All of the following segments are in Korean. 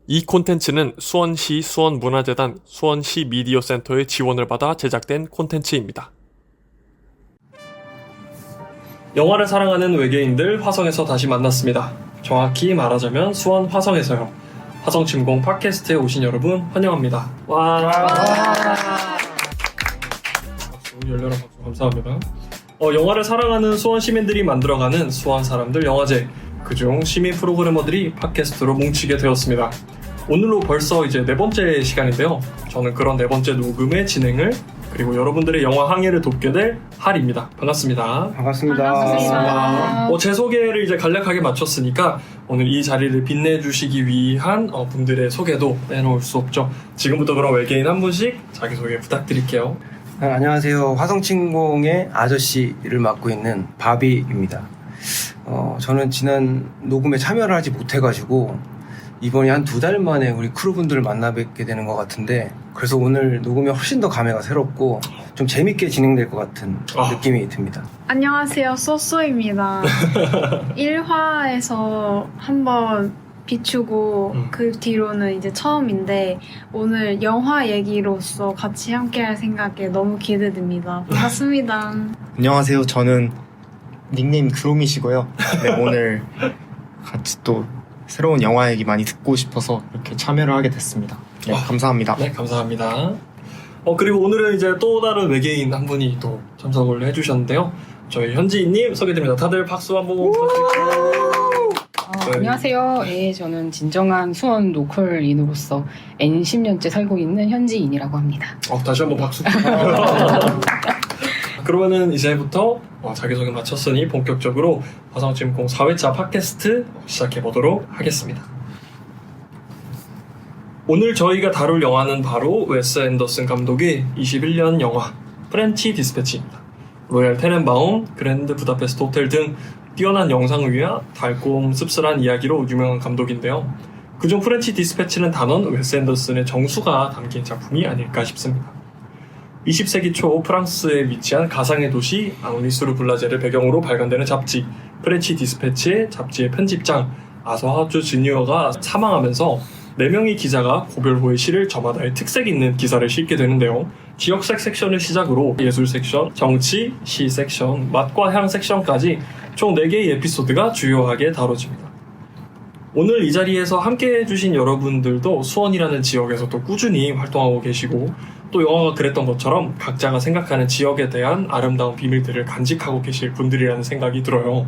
이 콘텐츠는 수원시 수원문화재단 수원시 미디어센터의 지원을 받아 제작된 콘텐츠입니다. 영화를 사랑하는 외계인들 화성에서 다시 만났습니다. 정확히 말하자면 수원 화성에서요. 화성침공 팟캐스트에 오신 여러분 환영합니다. 와. 박수, 열렬한 박수 감사합니다. 영화를 사랑하는 수원 시민들이 만들어가는 수원 사람들 영화제, 그중 시민 프로그래머들이 팟캐스트로 뭉치게 되었습니다. 오늘로 벌써 이제 4번째 시간인데요. 저는 그런 4번째 녹음의 진행을, 그리고 여러분들의 영화 항해를 돕게 될 할입니다. 반갑습니다. 반갑습니다. 제 소개를 이제 간략하게 마쳤으니까 오늘 이 자리를 빛내주시기 위한 분들의 소개도 빼놓을 수 없죠. 지금부터 그럼 외계인 한 분씩 자기소개 부탁드릴게요. 안녕하세요. 화성침공의 아저씨를 맡고 있는 바비입니다. 저는 지난 녹음에 참여를 하지 못해가지고 이번에 한 2달 만에 우리 크루분들을 만나 뵙게 되는 것 같은데, 그래서 오늘 녹음이 훨씬 더 감회가 새롭고 좀 재밌게 진행될 것 같은 느낌이 듭니다. 안녕하세요. 쏘쏘입니다. 1화에서 한번 비추고 그 뒤로는 이제 처음인데, 오늘 영화 얘기로서 같이 함께 할 생각에 너무 기대됩니다. 반갑습니다. 안녕하세요. 저는 닉네임 그롬이시고요. 네, 오늘 같이 또 새로운 영화 얘기 많이 듣고 싶어서 이렇게 참여를 하게 됐습니다. 네, 감사합니다. 네, 감사합니다. 그리고 오늘은 이제 또 다른 외계인 한 분이 또 참석을 해주셨는데요. 저희 현지인님 소개드립니다. 다들 박수 한번 부탁드릴게요. 네. 안녕하세요. 예, 저는 진정한 수원 로컬인으로서 N10년째 살고 있는 현지인이라고 합니다. 다시 한번 박수. 그러면은 이제부터 자기소개 마쳤으니 본격적으로 화성침공 4회차 팟캐스트 시작해보도록 하겠습니다. 오늘 저희가 다룰 영화는 바로 웨스 앤더슨 감독의 21년 영화 프렌치 디스패치입니다. 로얄 테넨바움, 그랜드 부다페스트 호텔 등 뛰어난 영상미와 달콤 씁쓸한 이야기로 유명한 감독인데요. 그중 프렌치 디스패치는 단원 웨스 앤더슨의 정수가 담긴 작품이 아닐까 싶습니다. 20세기 초 프랑스에 위치한 가상의 도시 앙리수르 블라제를 배경으로 발간되는 잡지 프렌치 디스패치의 잡지의 편집장 아서하주 주니어가 사망하면서 4명의 기자가 고별호의 시를 저마다의 특색 있는 기사를 싣게 되는데요. 지역색 섹션을 시작으로 예술 섹션, 정치, 시 섹션, 맛과 향 섹션까지 총 4개의 에피소드가 주요하게 다뤄집니다. 오늘 이 자리에서 함께 해주신 여러분들도 수원이라는 지역에서 또 꾸준히 활동하고 계시고, 또 영화가 그랬던 것처럼 각자가 생각하는 지역에 대한 아름다운 비밀들을 간직하고 계실 분들이라는 생각이 들어요.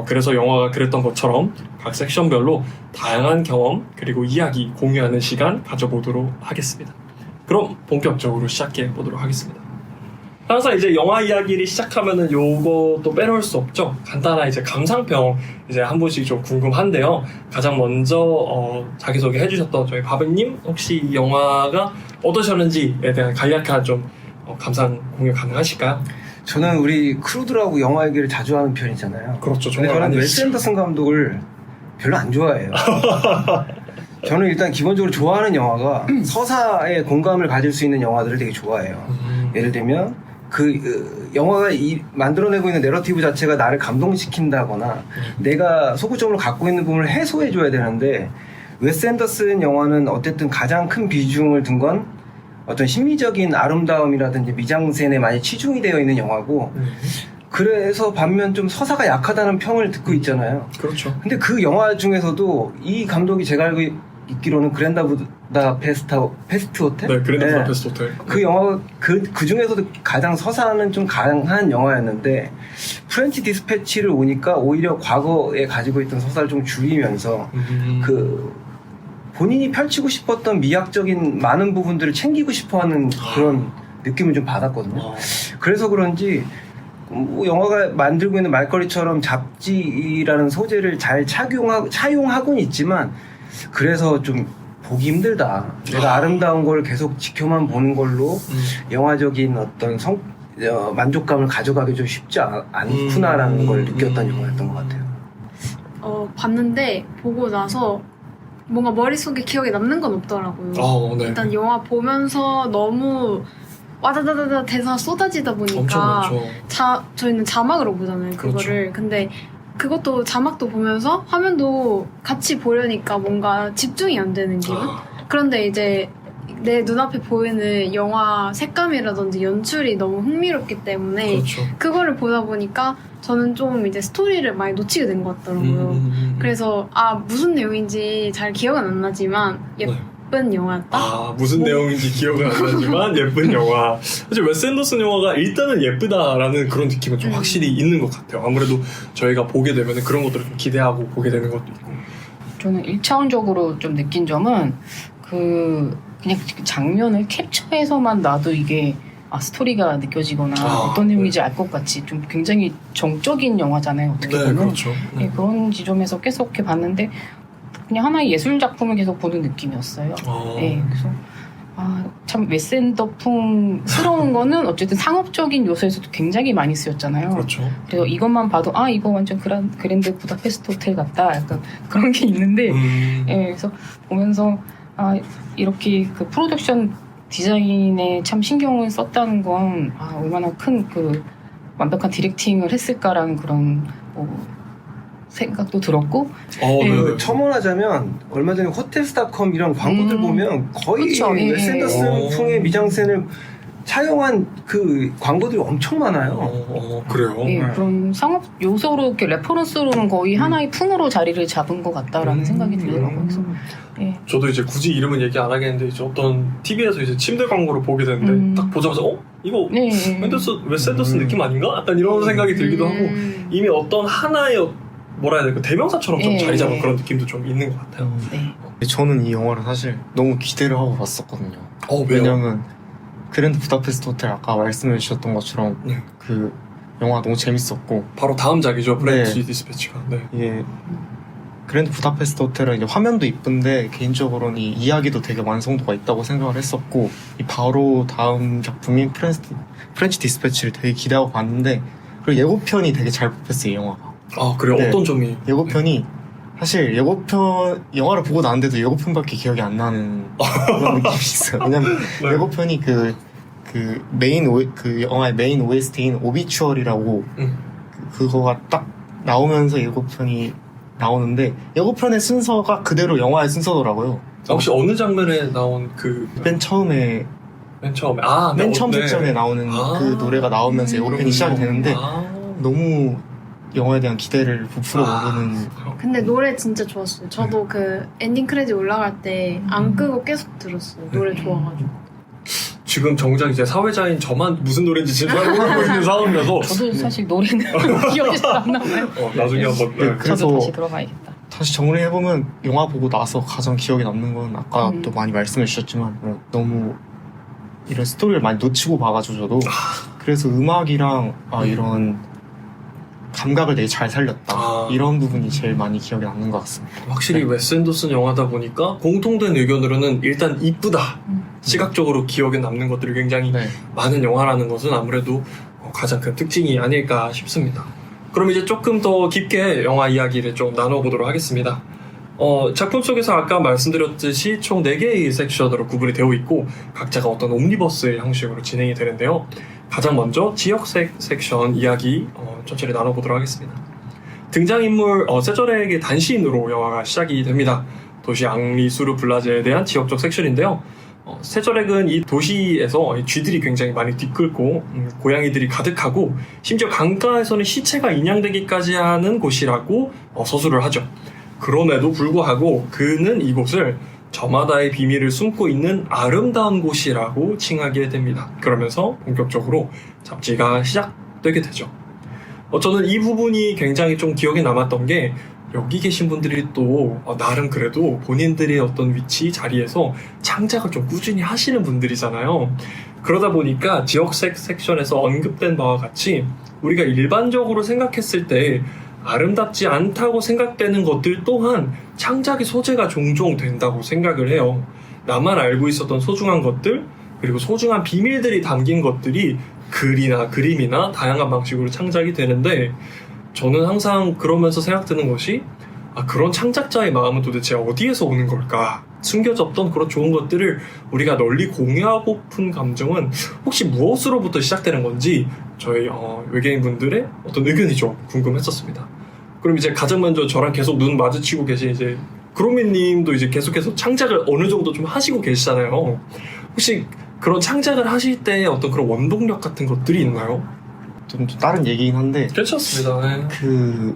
그래서 영화가 그랬던 것처럼 각 섹션별로 다양한 경험 그리고 이야기 공유하는 시간 가져보도록 하겠습니다. 그럼 본격적으로 시작해 보도록 하겠습니다. 항상 이제 영화 이야기를 시작하면은 요것도 빼놓을 수 없죠. 간단한 이제 감상평 이제 한 분씩 좀 궁금한데요. 가장 먼저 자기소개 해주셨던 저희 바비님, 혹시 이 영화가 어떠셨는지에 대한 간략한 좀 감상 공유 가능하실까요? 저는 우리 크루들하고 영화 얘기를 자주 하는 편이잖아요. 그렇죠. 근데 정말 저는 많이 웨스 앤더슨 감독을 별로 안 좋아해요. 저는 일단 기본적으로 좋아하는 영화가 서사에 공감을 가질 수 있는 영화들을 되게 좋아해요. 예를 들면 영화가 만들어내고 있는 내러티브 자체가 나를 감동시킨다거나 내가 소구점을 갖고 있는 부분을 해소해줘야 되는데, 웨스 앤더슨 영화는 어쨌든 가장 큰 비중을 둔 건 어떤 심미적인 아름다움이라든지 미장센에 많이 치중이 되어 있는 영화고, 그래서 반면 좀 서사가 약하다는 평을 듣고 있잖아요. 그렇죠. 근데 그 영화 중에서도 이 감독이 제가 알고 있기로는 그랜드 부다페스트 호텔? 네, 그랜드 부다페스트 호텔. 그 영화 그 중에서도 가장 서사는 좀 강한 영화였는데, 프렌치 디스패치를 오니까 오히려 과거에 가지고 있던 서사를 좀 줄이면서 본인이 펼치고 싶었던 미학적인 많은 부분들을 챙기고 싶어하는 그런 느낌을 좀 받았거든요. 그래서 그런지 영화가 만들고 있는 말거리처럼 잡지라는 소재를 잘 차용하고는 있지만, 그래서 좀 보기 힘들다. 내가 아름다운 걸 계속 지켜만 보는 걸로 영화적인 어떤 만족감을 가져가기 좀 쉽지 않구나라는 걸 느꼈던 영화였던 것 같아요. 봤는데 보고 나서 뭔가 머릿속에 기억에 남는 건 없더라고요. 네. 일단 영화 보면서 너무 와다다다다 대사 쏟아지다 보니까 엄청 많죠. 저희는 자막으로 보잖아요, 그거를. 그렇죠. 근데 그것도 자막도 보면서 화면도 같이 보려니까 뭔가 집중이 안 되는 기분? 그런데 이제 내 눈앞에 보이는 영화 색감이라든지 연출이 너무 흥미롭기 때문에 그렇죠. 그거를 보다 보니까 저는 좀 이제 스토리를 많이 놓치게 된 것 같더라고요. 그래서 무슨 내용인지 잘 기억은 안 나지만 예쁜 영화였다. 무슨 내용인지 기억은 안 나지만 예쁜 영화. 사실 웨스 앤더슨 영화가 일단은 예쁘다라는 그런 느낌은 좀 확실히 있는 것 같아요. 아무래도 저희가 보게 되면 그런 것들을 좀 기대하고 보게 되는 것도 있고. 저는 1차원적으로 좀 느낀 점은 그냥 그 장면을 캡처해서만 놔도 이게 스토리가 느껴지거나 어떤 내용인지 알 것 같이 좀 굉장히 정적인 영화잖아요. 어떻게 보면. 그렇죠. 네, 그런 지점에서 계속 이렇게 봤는데 그냥 하나의 예술 작품을 계속 보는 느낌이었어요. 네, 그래서 참 웨스 앤더슨스러운 거는 어쨌든 상업적인 요소에서도 굉장히 많이 쓰였잖아요. 그렇죠. 그래서 이것만 봐도 이거 완전 그랜드 부다페스트 호텔 같다. 약간 그런 게 있는데, 예, 그래서 보면서 이렇게 그 프로덕션 디자인에 참 신경을 썼다는 건 얼마나 큰 완벽한 디렉팅을 했을까라는 그런 생각도 들었고. 첨언하자면 얼마 전에 호텔스닷컴 이런 광고들 보면 거의 그렇죠. 웨스 앤더슨 풍의 미장센을 차용한 그 광고들이 엄청 많아요. 그래요? 예, 그런 상업 요소로 이렇게 레퍼런스로는 거의 하나의 풍으로 자리를 잡은 것 같다라는 생각이 들더라고요. 그래서 예. 저도 이제 굳이 이름은 얘기 안 하겠는데 이제 어떤 TV에서 이제 침대 광고를 보게 되는데 딱 보자마자 이거 웨스 앤더슨 느낌 아닌가? 약간 이런 생각이 들기도 하고 이미 어떤 하나의 뭐라 해야 될까 대명사처럼 좀 자리 잡은 그런 느낌도 좀 있는 것 같아요. 저는 이 영화를 사실 너무 기대를 하고 봤었거든요. 왜요? 왜냐면 그랜드 부다페스트 호텔 아까 말씀해 주셨던 것처럼 그 영화 너무 재밌었고 바로 다음 작이죠. 프렌치 디스패치가. 이게 그랜드 부다페스트 호텔은 이제 화면도 이쁜데 개인적으로는 이 이야기도 되게 완성도가 있다고 생각을 했었고 이 바로 다음 작품인 프렌치 디스패치를 되게 기대하고 봤는데 그리고 예고편이 되게 잘 뽑혔어요, 이 영화가. 그래요? 어떤 점이? 예고편이 사실 영화를 보고 나는데도 예고편밖에 기억이 안 나는 그런 느낌이 있어요. 왜냐면 예고편이 그 영화의 메인 OST인 오비추얼이라고 그거가 딱 나오면서 예고편이 나오는데 예고편의 순서가 그대로 영화의 순서더라고요. 혹시 어느 장면에 나온 맨 처음에 맨 처음 섹션에 나오는 그 노래가 나오면서 예고편이 시작이 되는데 너무 영화에 대한 기대를 부풀어 오르는. 근데 노래 진짜 좋았어요. 저도 그 엔딩 크레딧 올라갈 때 안 끄고 계속 들었어요. 노래 좋아가지고. 지금 정작 이제 사회자인 저만 무슨 노래인지 진짜 잘 모르고 있는 상황이라서 저도 사실 노래는 기억이 잘 안 나와요. 나중에 한번 그래서 저도 다시 들어봐야겠다. 다시 정리해보면 영화 보고 나서 가장 기억에 남는 건 아까 또 많이 말씀해 주셨지만 너무 이런 스토리를 많이 놓치고 봐가지고 저도 그래서 음악이랑 이런 감각을 되게 잘 살렸다. 이런 부분이 제일 많이 기억에 남는 것 같습니다. 확실히 웨스 앤더슨 영화다 보니까 공통된 의견으로는 일단 이쁘다. 시각적으로 기억에 남는 것들이 굉장히 많은 영화라는 것은 아무래도 가장 큰 특징이 아닐까 싶습니다. 그럼 이제 조금 더 깊게 영화 이야기를 좀 나눠보도록 하겠습니다. 작품 속에서 아까 말씀드렸듯이 총 4개의 섹션으로 구분이 되어 있고 각자가 어떤 옴니버스의 형식으로 진행이 되는데요. 가장 먼저 지역색 섹션 이야기 천천히 나눠보도록 하겠습니다. 등장인물 세저렉의 단신으로 영화가 시작이 됩니다. 도시 앙리수르 블라제에 대한 지역적 섹션인데요. 세저렉은 이 도시에서 쥐들이 굉장히 많이 뒤끓고 고양이들이 가득하고 심지어 강가에서는 시체가 인양되기까지 하는 곳이라고 서술을 하죠. 그럼에도 불구하고 그는 이곳을 저마다의 비밀을 숨고 있는 아름다운 곳이라고 칭하게 됩니다. 그러면서 본격적으로 잡지가 시작되게 되죠. 저는 이 부분이 굉장히 좀 기억에 남았던 게 여기 계신 분들이 또 나름 그래도 본인들의 어떤 위치, 자리에서 창작을 좀 꾸준히 하시는 분들이잖아요. 그러다 보니까 지역색 섹션에서 언급된 바와 같이 우리가 일반적으로 생각했을 때 아름답지 않다고 생각되는 것들 또한 창작의 소재가 종종 된다고 생각을 해요. 나만 알고 있었던 소중한 것들, 그리고 소중한 비밀들이 담긴 것들이 글이나 그림이나 다양한 방식으로 창작이 되는데 저는 항상 그러면서 생각드는 것이 그런 창작자의 마음은 도대체 어디에서 오는 걸까? 숨겨졌던 그런 좋은 것들을 우리가 널리 공유하고픈 감정은 혹시 무엇으로부터 시작되는 건지 저희 외계인분들의 어떤 의견이 좀 궁금했었습니다. 그럼 이제 가장 먼저 저랑 계속 눈 마주치고 계신 이제 구로미님도 이제 계속해서 창작을 어느 정도 좀 하시고 계시잖아요. 혹시 그런 창작을 하실 때 어떤 그런 원동력 같은 것들이 있나요? 좀 다른 얘기긴 한데 괜찮습니다. 네.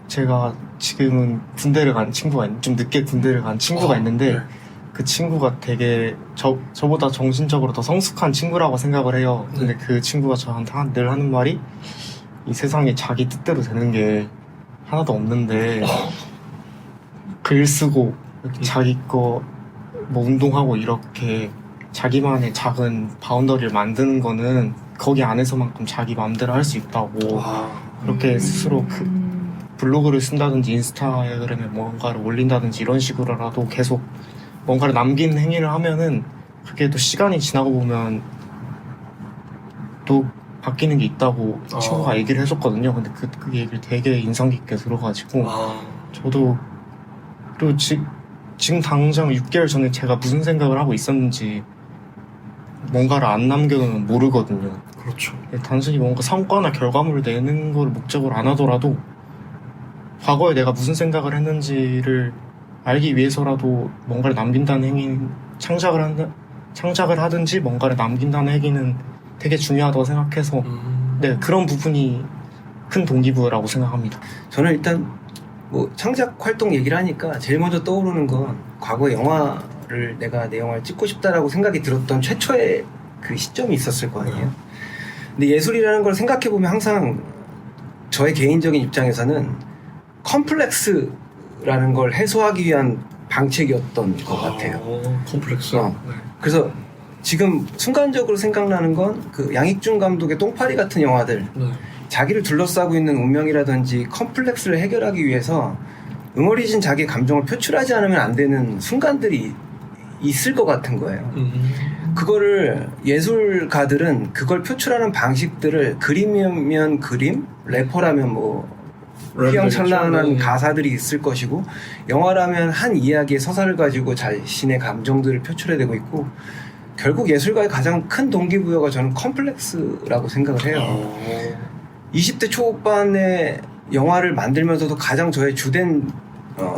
제가 지금은 군대를 간 친구가 좀 늦게 군대를 간 친구가 있는데 네. 그 친구가 되게 저보다 정신적으로 더 성숙한 친구라고 생각을 해요. 근데 그 친구가 저한테 늘 하는 말이 이 세상에 자기 뜻대로 되는 게 하나도 없는데 글 쓰고 자기 거 뭐 운동하고 이렇게 자기만의 작은 바운더리를 만드는 거는 거기 안에서만큼 자기 마음대로 할 수 있다고 그렇게 스스로 블로그를 쓴다든지 인스타그램에 뭔가를 올린다든지 이런 식으로라도 계속 뭔가를 남기는 행위를 하면은 그게 또 시간이 지나고 보면 또 바뀌는 게 있다고 친구가 얘기를 해줬거든요. 근데 그 얘기를 되게 인상 깊게 들어가지고 저도 그리고 지금 당장 6개월 전에 제가 무슨 생각을 하고 있었는지 뭔가를 안 남겨두면 모르거든요. 그렇죠. 단순히 뭔가 성과나 결과물을 내는 걸 목적으로 안 하더라도 과거에 내가 무슨 생각을 했는지를 알기 위해서라도 뭔가를 남긴다는 행위, 창작을 하든지 뭔가를 남긴다는 행위는 되게 중요하다고 생각해서 네, 그런 부분이 큰 동기부여라고 생각합니다. 저는 일단 뭐 창작 활동 얘기를 하니까 제일 먼저 떠오르는 건 과거 영화를 내가 내 영화를 찍고 싶다라고 생각이 들었던 최초의 그 시점이 있었을 거 아니에요. 근데 예술이라는 걸 생각해 보면 항상 저의 개인적인 입장에서는 컴플렉스라는 걸 해소하기 위한 방책이었던 것 같아요. 컴플렉스. 네. 그래서 지금 순간적으로 생각나는 건 그 양익준 감독의 똥파리 같은 영화들, 네. 자기를 둘러싸고 있는 운명이라든지 컴플렉스를 해결하기 위해서 응어리진 자기 감정을 표출하지 않으면 안 되는 순간들이 있을 것 같은 거예요. 그거를 예술가들은 그걸 표출하는 방식들을 그림이면 그림, 래퍼라면 뭐 휘황찬란한 가사들이 있을 것이고, 영화라면 한 이야기의 서사를 가지고 자신의 감정들을 표출해내고 있고, 결국 예술가의 가장 큰 동기부여가 저는 컴플렉스라고 생각을 해요. 20대 초반에 영화를 만들면서도 가장 저의 주된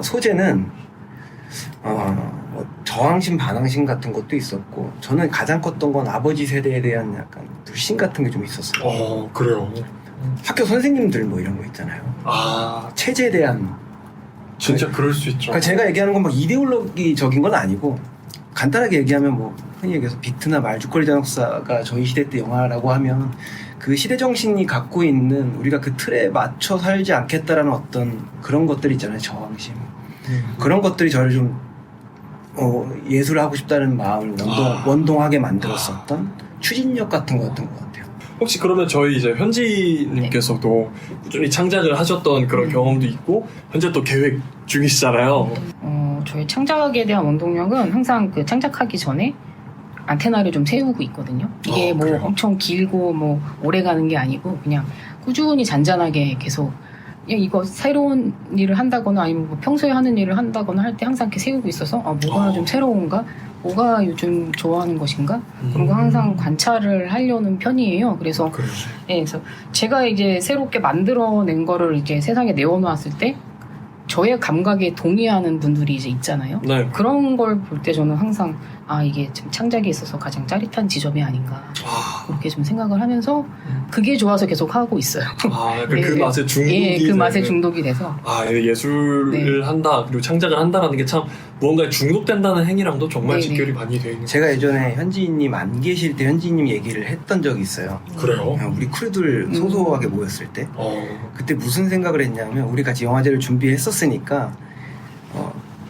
소재는 뭐 저항심, 반항심 같은 것도 있었고, 저는 가장 컸던 건 아버지 세대에 대한 약간 불신 같은 게 좀 있었어요. 그래요. 학교 선생님들 뭐 이런 거 있잖아요. 체제에 대한. 진짜 그럴 수 있죠. 그러니까 제가 얘기하는 건 막 이데올로기적인 건 아니고, 간단하게 얘기하면 뭐 흔히 얘기해서 비트나 말죽거리 잔혹사가 저희 시대 때 영화라고 하면 그 시대 정신이 갖고 있는, 우리가 그 틀에 맞춰 살지 않겠다라는 어떤 그런 것들 있잖아요. 저항심. 그런 것들이 저를 좀 예술을 하고 싶다는 마음을 원동하게 만들었었던 추진력 같은 거였던 것 같아요. 혹시 그러면 저희 이제 현지님께서도 꾸준히 창작을 하셨던 그런 경험도 있고 현재 또 계획 중이시잖아요. 저희 창작에 대한 원동력은 항상 그 창작하기 전에 안테나를 좀 세우고 있거든요. 이게 뭐 그래요? 엄청 길고 뭐 오래 가는 게 아니고 그냥 꾸준히 잔잔하게 계속 그냥 이거 새로운 일을 한다거나 아니면 뭐 평소에 하는 일을 한다거나 할 때 항상 이렇게 세우고 있어서 뭐가 좀 새로운가? 뭐가 요즘 좋아하는 것인가? 그런 거 항상 관찰을 하려는 편이에요. 그래서 네, 그래서 제가 이제 새롭게 만들어낸 거를 이제 세상에 내어놓았을 때 저의 감각에 동의하는 분들이 이제 있잖아요. 네. 그런 걸 볼 때 저는 항상 이게 좀 창작에 있어서 가장 짜릿한 지점이 아닌가 그렇게 좀 생각을 하면서 그게 좋아서 계속 하고 있어요. 약간 그 맛에 중독이 예, 그 맛에 중독이 돼서 예술을 한다 그리고 창작을 한다라는 게 참 무언가에 중독된다는 행위랑도 정말 직결이 많이 돼 있는. 제가 예전에 현지인님 안 계실 때 현지인님 얘기를 했던 적이 있어요. 그래요? 우리 크루들 소소하게 모였을 때 그때 무슨 생각을 했냐면, 우리 같이 영화제를 준비했었으니까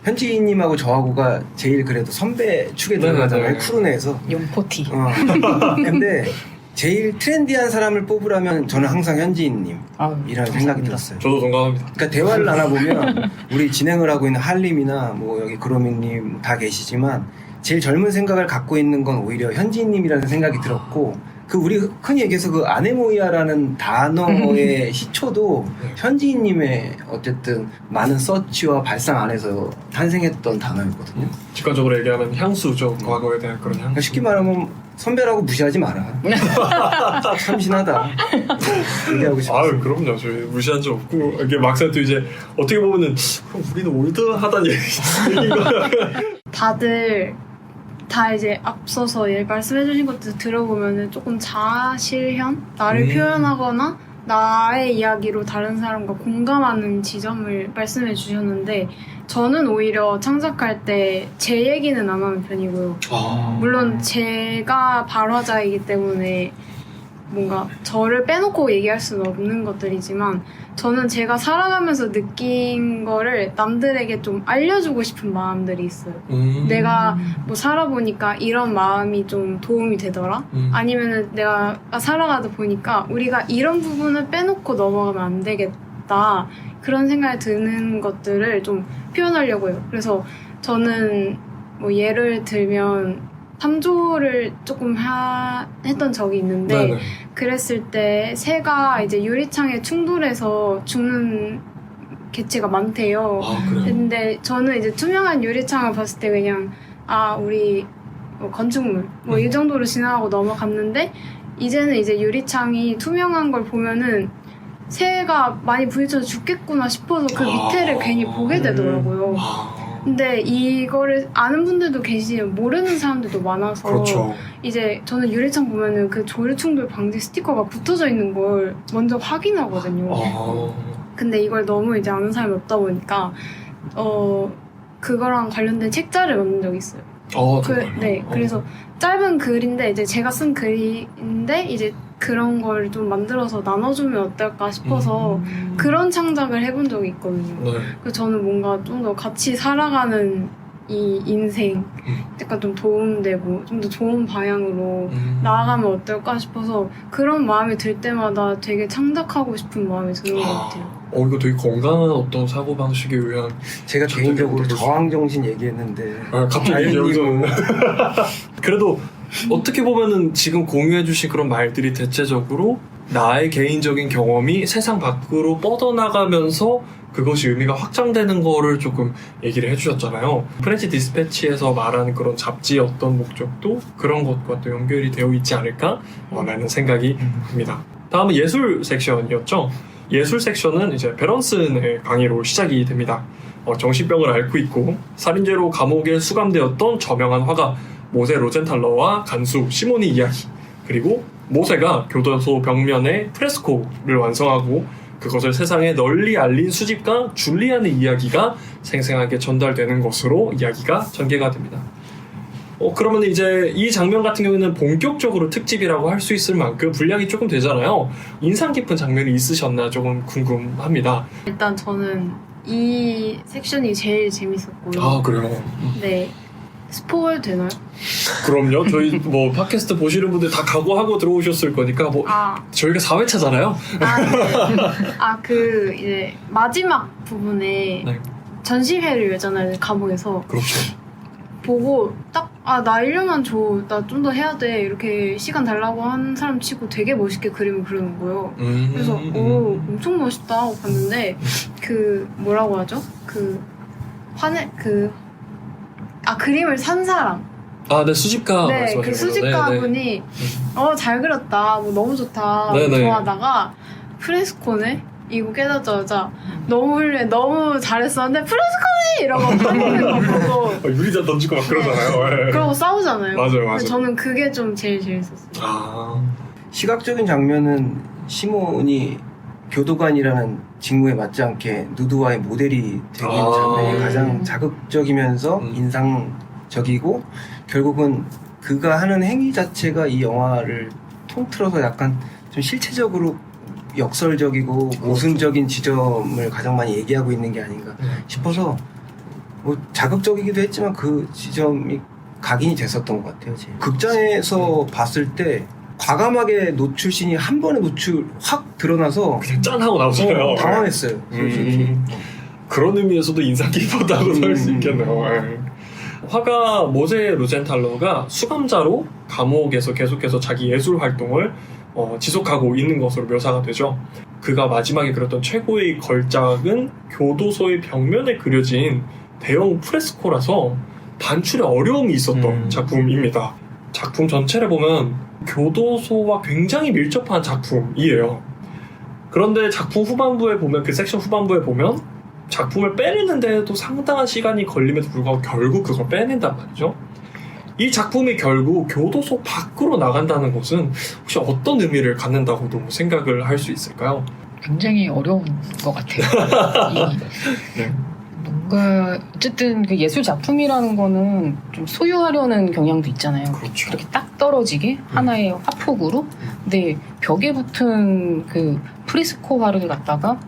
현지인님하고 저하고가 제일 그래도 선배 축에 들어가잖아요. 크루 내에서 용포티. 근데 제일 트렌디한 사람을 뽑으라면 저는 항상 현지인님이라는 생각이 들었어요. 저도 동감합니다. 그러니까 대화를 나눠보면 우리 진행을 하고 있는 한림이나 뭐 여기 그로밍님 다 계시지만 제일 젊은 생각을 갖고 있는 건 오히려 현지인님이라는 생각이 들었고, 그 우리 흔히 얘기해서 그 아네모이아라는 단어의 시초도 네. 현지인님의 어쨌든 많은 서치와 발상 안에서 탄생했던 단어였거든요. 직관적으로 얘기하면 향수죠. 과거에 대한 그런 향수. 그러니까 쉽게 말하면 선배라고 무시하지 마라. 참신하다. 얘기하고 싶었어요. 아유, 그럼요. 저희 무시한 적 없고 이게 막상 또 이제 어떻게 보면은 그럼 우리는 올드하다는 얘기인 거야. 다들 다 이제 앞서서 말씀해주신 것들 들어보면은 조금 자아실현? 나를 표현하거나 나의 이야기로 다른 사람과 공감하는 지점을 말씀해 주셨는데 저는 오히려 창작할 때 제 얘기는 안 하는 편이고요. 물론 제가 발화자이기 때문에 뭔가 저를 빼놓고 얘기할 수는 없는 것들이지만 저는 제가 살아가면서 느낀 거를 남들에게 좀 알려주고 싶은 마음들이 있어요. 내가 뭐 살아보니까 이런 마음이 좀 도움이 되더라? 아니면은 내가 살아가다 보니까 우리가 이런 부분을 빼놓고 넘어가면 안 되겠다. 그런 생각이 드는 것들을 좀 표현하려고 해요. 그래서 저는 뭐 예를 들면 3조를 조금 했던 적이 있는데 네네. 그랬을 때 새가 이제 유리창에 충돌해서 죽는 개체가 많대요. 아, 그래요? 근데 저는 이제 투명한 유리창을 봤을 때 그냥 우리 뭐 건축물 뭐 이 정도로 지나가고 넘어갔는데 이제는 이제 유리창이 투명한 걸 보면은 새가 많이 부딪혀서 죽겠구나 싶어서 그 밑에를 괜히 보게 되더라고요. 근데 이거를 아는 분들도 계시지만 모르는 사람들도 많아서 그렇죠. 이제 저는 유리창 보면은 그 조류충돌 방지 스티커가 붙어져 있는 걸 먼저 확인하거든요. 근데 이걸 너무 이제 아는 사람이 없다 보니까 그거랑 관련된 책자를 만든 적이 있어요. 네, 그래서 짧은 글인데 이제 제가 쓴 글인데 이제 그런 걸 좀 만들어서 나눠주면 어떨까 싶어서 그런 창작을 해본 적이 있거든요. 네. 그래서 저는 뭔가 좀 더 같이 살아가는 이 인생 약간 좀 도움되고 좀 더 좋은 방향으로 나아가면 어떨까 싶어서 그런 마음이 들 때마다 되게 창작하고 싶은 마음이 드는 것 같아요. 이거 되게 건강한 어떤 사고방식에 의한 제가 개인적으로 그렇죠. 저항정신 얘기했는데 갑자기 여기서 그래도 어떻게 보면은 지금 공유해주신 그런 말들이 대체적으로 나의 개인적인 경험이 세상 밖으로 뻗어나가면서 그것이 의미가 확장되는 거를 조금 얘기를 해주셨잖아요. 프렌치 디스패치에서 말하는 그런 잡지의 어떤 목적도 그런 것과 또 연결이 되어 있지 않을까라는 생각이 듭니다. 다음은 예술 섹션이었죠. 예술 섹션은 이제 베런슨의 강의로 시작이 됩니다. 정신병을 앓고 있고 살인죄로 감옥에 수감되었던 저명한 화가 모세 로젠탈러와 간수 시몬이 이야기, 그리고 모세가 교도소 벽면에 프레스코를 완성하고 그것을 세상에 널리 알린 수집가 줄리안의 이야기가 생생하게 전달되는 것으로 이야기가 전개가 됩니다. 그러면 이제 이 장면 같은 경우에는 본격적으로 특집이라고 할 수 있을 만큼 분량이 조금 되잖아요. 인상 깊은 장면이 있으셨나 조금 궁금합니다. 일단 저는 이 섹션이 제일 재밌었고요. 그래요? 네. 스포일 되나요? 그럼요. 저희 뭐 팟캐스트 보시는 분들 다 각오하고 들어오셨을 거니까 뭐 저희가 4회차잖아요. 그 이제 마지막 부분에 네. 전시회를 열잖아요. 감옥에서. 그렇죠. 보고 딱 나 1년만 줘. 나 좀 더 해야 돼. 이렇게 시간 달라고 한 사람 치고 되게 멋있게 그림을 그리는 거예요. 그래서 엄청 멋있다 하고 봤는데 그 뭐라고 하죠? 그림을 산 사람. 네, 수집가. 네, 그 수집가 분이 잘 그렸다. 뭐 너무 좋다. 네네. 좋아하다가 프레스코네? 이거 깨닫자마자 너무 훌륭해. 너무 잘했었는데 프레스코네! 이러고 화내는 거 보고 유리잔 던지고 막 그러잖아요. 그러고 싸우잖아요. 맞아요. 근데 저는 그게 좀 제일 재밌었어요. 시각적인 장면은 시몬이 교도관이라는 직무에 맞지 않게 누드와의 모델이 되는 장면이 가장 자극적이면서 인상적이고 결국은 그가 하는 행위 자체가 이 영화를 통틀어서 약간 좀 실체적으로 역설적이고 모순적인 지점을 가장 많이 얘기하고 있는 게 아닌가 싶어서 뭐 자극적이기도 했지만 그 지점이 각인이 됐었던 것 같아요. 극장에서 봤을 때 과감하게 노출신이 한 번에 확 드러나서 그냥 짠 하고 나오잖아요. 당황했어요. 솔직히. 그런 의미에서도 인상 깊었다고 할 수 있겠네요. 화가 모세 루젠탈러가 수감자로 감옥에서 계속해서 자기 예술 활동을 지속하고 있는 것으로 묘사가 되죠. 그가 마지막에 그렸던 최고의 걸작은 교도소의 벽면에 그려진 대형 프레스코라서 반출에 어려움이 있었던 작품입니다. 작품 전체를 보면 교도소와 굉장히 밀접한 작품이에요. 그런데 작품 후반부에 보면, 그 섹션 후반부에 보면 작품을 빼내는데도 상당한 시간이 걸림에도 불구하고 결국 그걸 빼낸단 말이죠. 이 작품이 결국 교도소 밖으로 나간다는 것은 혹시 어떤 의미를 갖는다고도 생각을 할 수 있을까요? 굉장히 어려운 것 같아요. 네. 뭔가 어쨌든 그 예술 작품이라는 거는 좀 소유하려는 경향도 있잖아요. 그렇죠. 그렇게 딱 떨어지게 하나의 화폭으로. 근데 벽에 붙은 그 프리스코화를 갖다가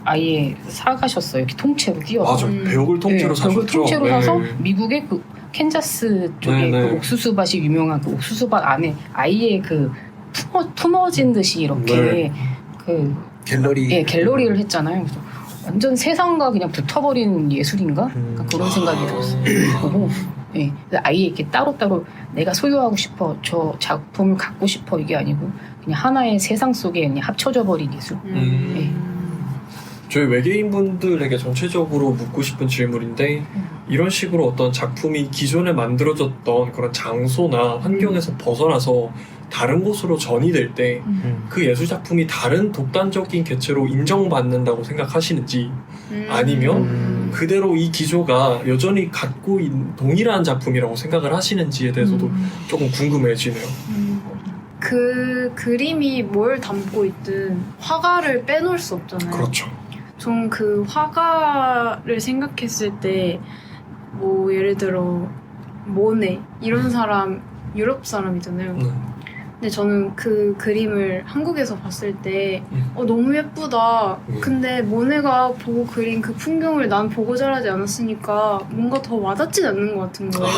아예 사가셨어요. 이렇게 통째로 띄어서. 맞아요. 배역을 통째로 사셨죠. 벽을 통째로 네. 사서 미국의 그 캔자스 쪽에 네, 네. 그 옥수수밭이 유명한 그 옥수수밭 안에 아예 그 품어진 듯이 이렇게 네. 그 갤러리. 예, 갤러리를 했잖아요. 그래서 완전 세상과 그냥 붙어버린 예술인가? 그러니까 그런 생각이 들었어요. 그리고 예, 아예 이렇게 따로따로 내가 소유하고 싶어, 저 작품을 갖고 싶어 이게 아니고 그냥 하나의 세상 속에 그냥 합쳐져 버린 예술. 저희 외계인분들에게 전체적으로 묻고 싶은 질문인데 이런 식으로 어떤 작품이 기존에 만들어졌던 그런 장소나 환경에서 벗어나서 다른 곳으로 전이될 때 그 예술 작품이 다른 독단적인 개체로 인정받는다고 생각하시는지 아니면 그대로 이 기조가 여전히 갖고 있는 동일한 작품이라고 생각을 하시는지에 대해서도 조금 궁금해지네요. 그 그림이 뭘 담고 있든 화가를 빼놓을 수 없잖아요. 그렇죠. 전 그 화가를 생각했을 때 뭐 예를 들어 모네 이런 사람 유럽 사람이잖아요. 근데 저는 그 그림을 한국에서 봤을 때 너무 예쁘다. 근데 모네가 보고 그린 그 풍경을 난 보고 자라지 않았으니까 뭔가 더 와닿진 않는 것 같은 거예요.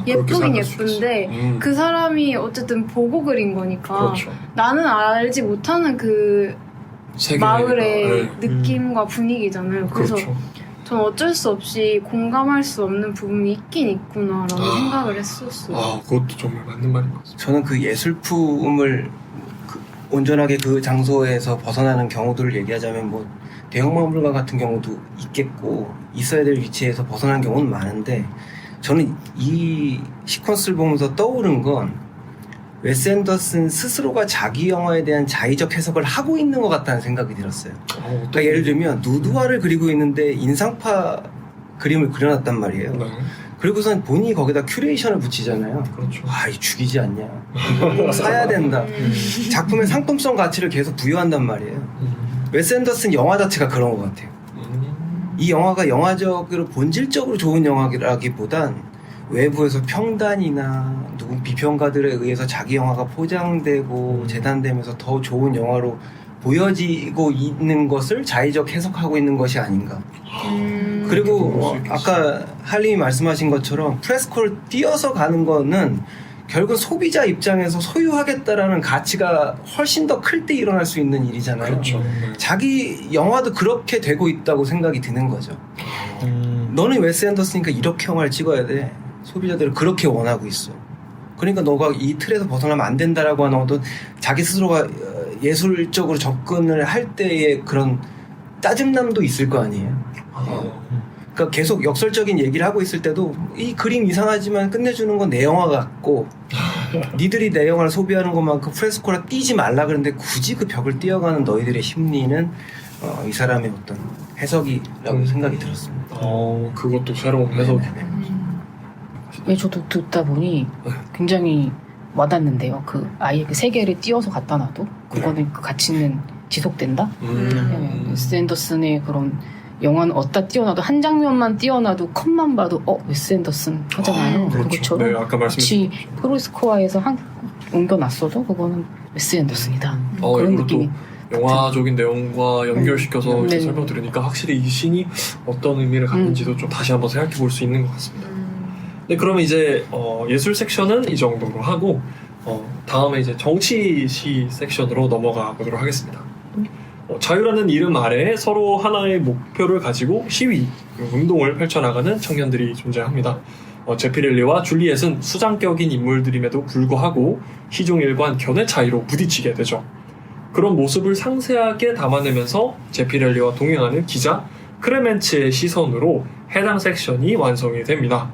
그렇게 예쁘긴 생각할 수 예쁜데 있어요. 그 사람이 어쨌든 보고 그린 거니까 그렇죠. 나는 알지 못하는 그 세계가, 마을의 네. 느낌과 분위기잖아요. 그래서 그렇죠. 전 어쩔 수 없이 공감할 수 없는 부분이 있긴 있구나라는 생각을 했었어요. 그것도 정말 맞는 말인 것 같습니다. 저는 그 예술품을 온전하게 그 장소에서 벗어나는 경우들을 얘기하자면 뭐 대형박물관 같은 경우도 있겠고 있어야 될 위치에서 벗어나는 경우는 많은데 저는 이 시퀀스를 보면서 떠오른 건 웨스 앤더슨 스스로가 자기 영화에 대한 자의적 해석을 하고 있는 것 같다는 생각이 들었어요. 그러니까 예를 들면 누드화를 그리고 있는데 인상파 그림을 그려놨단 말이에요. 네. 그리고선 본인이 거기다 큐레이션을 붙이잖아요. 그렇죠. 이 죽이지 않냐. 이거 사야 된다. 작품의 상품성 가치를 계속 부여한단 말이에요. 웨스 앤더슨 영화 자체가 그런 것 같아요. 이 영화가 영화적으로 본질적으로 좋은 영화라기보단 외부에서 평단이나 누군 비평가들에 의해서 자기 영화가 포장되고 재단되면서 더 좋은 영화로 보여지고 있는 것을 자의적 해석하고 있는 것이 아닌가. 그리고 아까 할림이 말씀하신 것처럼 프레스코를 띄어서 가는 거는 결국 소비자 입장에서 소유하겠다라는 가치가 훨씬 더 클 때 일어날 수 있는 일이잖아요. 그렇죠. 자기 영화도 그렇게 되고 있다고 생각이 드는 거죠. 너는 웨스 앤더슨이니까 이렇게 영화를 찍어야 돼. 소비자들은 그렇게 원하고 있어. 그러니까 너가 이 틀에서 벗어나면 안 된다라고 하는 어떤 자기 스스로가 예술적으로 접근을 할 때의 그런 짜증남도 있을 거 아니에요. 그러니까 계속 역설적인 얘기를 하고 있을 때도 이 그림 이상하지만 끝내주는 건 내 영화 같고 니들이 내 영화를 소비하는 것만큼 프레스코라 띄지 말라 그러는데 굳이 그 벽을 띄어가는 너희들의 심리는 이 사람의 어떤 해석이라고 생각이 들었습니다. 그것도 새로운 해석이. 왜 저도 듣다 보니 굉장히 와닿는데요. 그 아예 그 세계를 띄어서 갖다 놔도 그거는 그 가치는 지속된다. 웨스 앤더슨의 그런 영화는 어디다 띄워놔도 한 장면만 띄워놔도 컷만 봐도 웨스 앤더슨 하잖아요. 그렇죠. 그것처럼 네, 아까 같이 프로스코어에서 옮겨놨어도 그거는 웨스 앤더슨이다. 그런 이것도 느낌이. 영화적인 내용과 연결시켜서 이렇게 네. 설명 들으니까 확실히 이 신이 어떤 의미를 갖는지도 좀 다시 한번 생각해 볼 수 있는 것 같습니다. 네, 그러면 이제 예술 섹션은 이 정도로 하고 다음에 이제 정치시 섹션으로 넘어가 보도록 하겠습니다. 자유라는 이름 아래에 서로 하나의 목표를 가지고 시위, 운동을 펼쳐나가는 청년들이 존재합니다. 제피렐리와 줄리엣은 수장격인 인물들임에도 불구하고 시종일관 견해 차이로 부딪히게 되죠. 그런 모습을 상세하게 담아내면서 제피렐리와 동행하는 기자 크레멘츠의 시선으로 해당 섹션이 완성이 됩니다.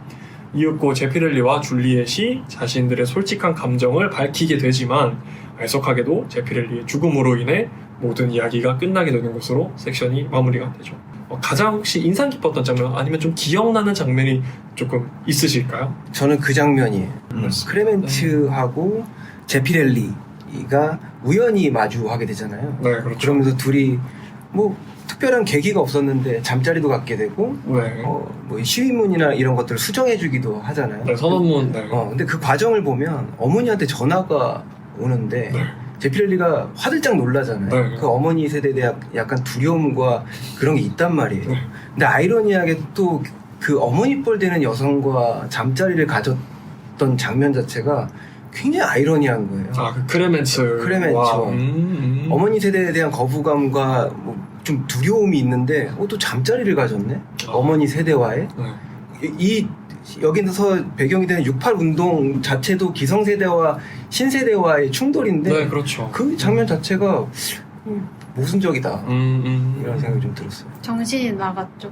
이윽고 제피렐리와 줄리엣이 자신들의 솔직한 감정을 밝히게 되지만 애석하게도 제피렐리의 죽음으로 인해 모든 이야기가 끝나게 되는 것으로 섹션이 마무리가 되죠. 가장 혹시 인상 깊었던 장면 아니면 좀 기억나는 장면이 조금 있으실까요? 저는 그 장면이에요. 그렇습니다. 크레멘츠하고 제피렐리가 우연히 마주하게 되잖아요. 네, 그렇죠. 그러면서 둘이 뭐 특별한 계기가 없었는데 잠자리도 갖게 되고 네. 뭐 시위문이나 이런 것들을 수정해주기도 하잖아요. 네, 선언문. 네. 근데 그 과정을 보면 어머니한테 전화가 오는데 네. 제피렐리가 화들짝 놀라잖아요. 네. 그 어머니 세대에 대한 약간 두려움과 그런 게 있단 말이에요. 네. 근데 아이러니하게 또 그 어머니 뻘 되는 여성과 잠자리를 가졌던 장면 자체가 굉장히 아이러니한 거예요. 아, 그 크레멘츠. 크레멘츠와 어머니 세대에 대한 거부감과 뭐 좀 두려움이 있는데 또 잠자리를 가졌네. 어머니 세대와의 네. 여기서 배경이 되는 68 운동 자체도 기성세대와 신세대와의 충돌인데 네, 그렇죠. 그 장면 자체가 모순적이다 이런 생각이 좀 들었어요. 정신이 나갔죠.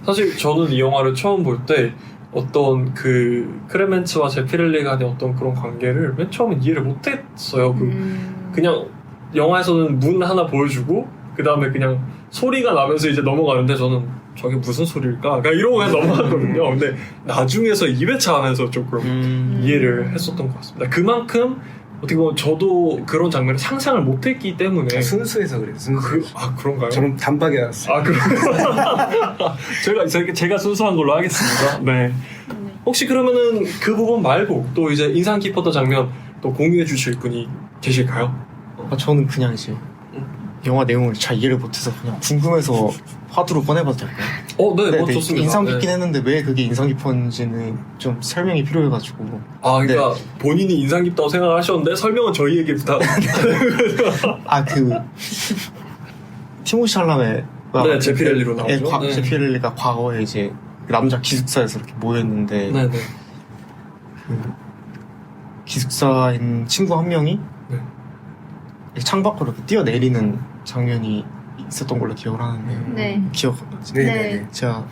사실 저는 이 영화를 처음 볼 때 어떤 그 크레멘츠와 제피렐리 간의 어떤 그런 관계를 맨 처음엔 이해를 못했어요. 그냥 영화에서는 문 하나 보여주고 그 다음에 그냥 소리가 나면서 이제 넘어가는데 저는 저게 무슨 소리일까? 그냥 이러고 그냥 넘어갔거든요. 근데 나중에서 2회차 하면서 조금 이해를 했었던 것 같습니다. 그만큼 어떻게 보면 저도 그런 장면을 상상을 못했기 때문에 순수해서 그래요. 그런가요? 저는 단박에 알았어요. 제가 순수한 걸로 하겠습니다. 네. 혹시 그러면은 그 부분 말고 또 이제 인상 깊었던 장면 또 공유해 주실 분이 계실까요? 저는 그냥 이제 영화 내용을 잘 이해를 못해서 그냥 궁금해서 화두로 꺼내봐도 될까요? 네, 뭐 좋습니다. 인상 깊긴 네. 했는데 왜 그게 인상 깊었는지는 좀 설명이 필요해가지고. 그러니까 본인이 인상 깊다고 생각하셨는데 설명은 저희에게 부탁. 티모시 샬라메 네, 제피렐리로 나오죠. 네. 제피렐리가 과거에 이제 남자 기숙사에서 이렇게 모였는데 네네. 그 기숙사인 친구 한 명이 네. 창밖으로 이렇게 뛰어내리는 장면이 있었던 걸로 기억을 하는데 네. 네네네. 제가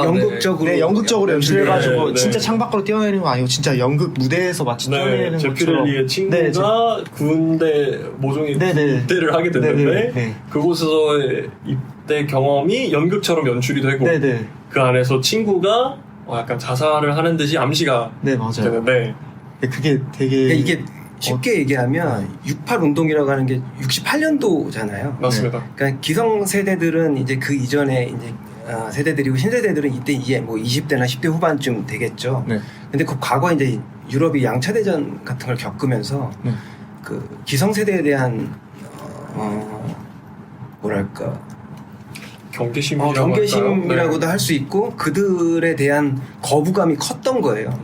연극적으로 연극적으로 연출해가지고 네, 네. 진짜 창밖으로 뛰어내리는 거 아니고 진짜 연극 무대에서 마치 뛰어내리는 것처럼. 제피렐리의 친구가 군대 모종의 입대를 하게 됐는데 네. 그곳에서의 입대 경험이 연극처럼 연출이 되고 네네. 그 안에서 친구가 약간 자살을 하는 듯이 암시가 네 맞아요. 되는데 그게 되게 이게 쉽게 얘기하면 68 운동이라고 하는 게 68년도잖아요. 맞습니다. 그러니까 기성 세대들은 이제 그 이전에 이제 세대들이고 신세대들은 이때 이제 뭐 20대나 10대 후반쯤 되겠죠. 네. 근데 그 과거 이제 유럽이 양차 대전 같은 걸 겪으면서 네. 그 기성 세대에 대한 뭐랄까 경계심이라고도 할 수 있고 그들에 대한 거부감이 컸던 거예요.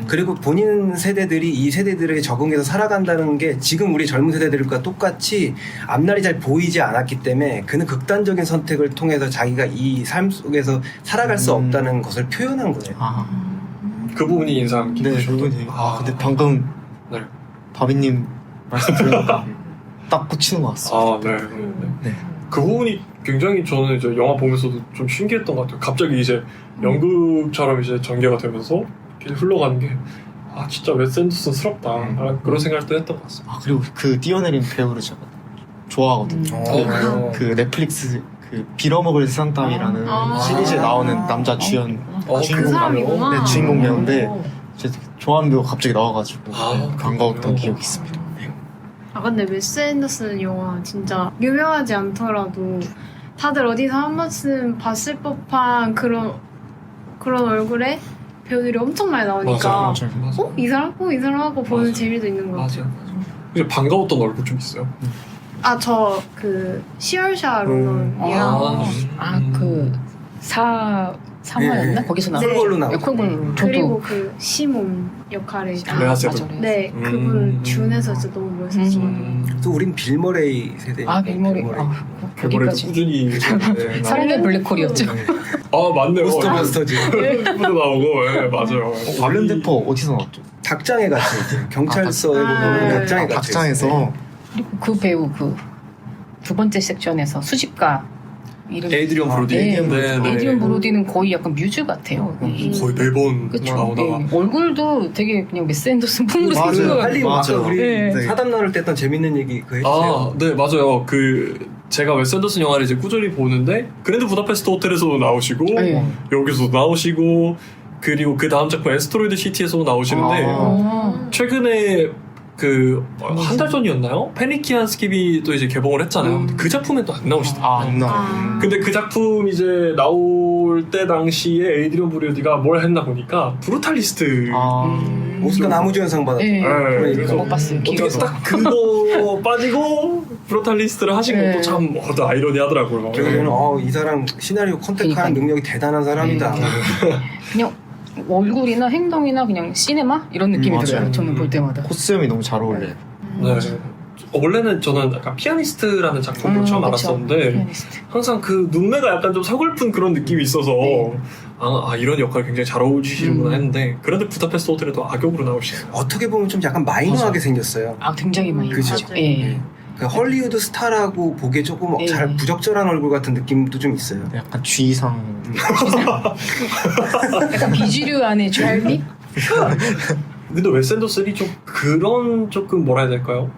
그리고 본인 세대들이 이 세대들에게 적응해서 살아간다는 게 지금 우리 젊은 세대들과 똑같이 앞날이 잘 보이지 않았기 때문에 그는 극단적인 선택을 통해서 자기가 이 삶 속에서 살아갈 수 없다는 것을 표현한 거예요. 그 부분이 인상 네, 깊으셨던. 그분이. 근데 방금 네. 바비님 말씀 들으니까 딱 꽂히는 것 같습니다. 네. 그 부분이 굉장히 저는 이제 영화 보면서도 좀 신기했던 것 같아요. 갑자기 이제 연극처럼 이제 전개가 되면서 이렇게 흘러가는 게 진짜 웨스 앤더슨스럽다 그런 생각도 했던 것 같습니다. 그리고 그 뛰어내린 배우를 제가 좋아하거든요. 그 넷플릭스 그 빌어먹을 세상 따위라는 시리즈에 나오는 남자 주연 그 사람이구나. 네, 주인공 배우인데 제가 좋아하는 배우가 갑자기 나와가지고 반가웠던 그렇군요. 기억이 있습니다. 근데 웨스 앤더슨 영화 진짜 유명하지 않더라도 다들 어디서 한 번쯤 봤을 법한 그런 얼굴에 배우들이 엄청 많이 나오니까 맞아요. 이 사람? 이 사람 하고 보는 맞아요. 재미도 있는 것 같아요. 이제 반가웠던 얼굴 좀 있어요. 저 그 시얼샤 로넌이랑 그 3화였나? 네. 거기서 나온 쿨걸로 나오죠. 쿨걸로 저도 그리고 그 시몬 역할을 레아세도. 맞아, 네 그분 준에서 진짜 너무 멋있었어요. 또 우린 빌머레이 세대. 빌머리 그거를 거기까지 꾸준히 네, 사랑의 블랙홀이었죠. 맞네요. 고스트버스터즈. 도 나오고 네, 맞아요. 알렌 데퍼 어디서 나왔죠? 닭장에 갇혀 이제 경찰서에 아, 보면 네. 닭장에 갇혀. 닭장에서 그리고 그 배우 그 두 번째 섹션에서 수집가 이름 에이드리언 브로디. 네, 네, 네. 에이드리언 브로디는 거의 약간 뮤즈 같아요. 거의 매번 그쵸. 나오다가 네. 얼굴도 되게 그냥 메스 앤더슨 풍으로 맞아요. 생긴 것 할리 같아요. 아까 우리 네. 사담 나눌 때 했던 재밌는 얘기 그거 해주세요. 네 맞아요. 제가 웨스 앤더슨 영화를 이제 꾸준히 보는데 그랜드 부다페스트 호텔에서도 나오시고 네. 여기서도 나오시고 그리고 그 다음 작품 에스트로이드 시티에서도 나오시는데 최근에 한 달 전이었나요? 페니키안 스킵이 이제 개봉을 했잖아요. 근데 그 작품엔 또 안 나오시더라고요. 안 나와. 근데 그 작품 이제 나올 때 당시에 에이드리언 브로디가 뭘 했나 보니까 브루탈리스트 오스카 나무주연상 받았죠. 네. 그래서 못 봤어요. 어떻게 길어서. 딱 그거 빠지고 브루탈리스트를 하신 네. 것도 참 아이러니하더라고요. 저는 이 사람 시나리오 컨택하는 그러니까요. 능력이 대단한 사람이다. 그냥 얼굴이나 행동이나 그냥 시네마 이런 느낌이 맞아요. 들어요. 저는 볼 때마다. 코스염이 너무 잘 어울려요. 네. 원래는 저는 약간 피아니스트라는 작품을 처음 그쵸. 알았었는데 피아니스트. 항상 그 눈매가 약간 좀 서글픈 그런 느낌이 있어서 네. 이런 역할 굉장히 잘 어울리시는구나 했는데 그런데 부다페스트 호텔에도 악역으로 나오시네요. 어떻게 보면 좀 약간 마이너하게 생겼어요. 굉장히 많이 그죠. 나오죠. 예. 그 헐리우드 스타라고 보기에 조금 네. 잘 부적절한 얼굴 같은 느낌도 좀 있어요. 약간 쥐상. 약간 비주류 안에 앰비? 근데 웨스 앤더슨이 좀 그런 조금 뭐라 해야 될까요?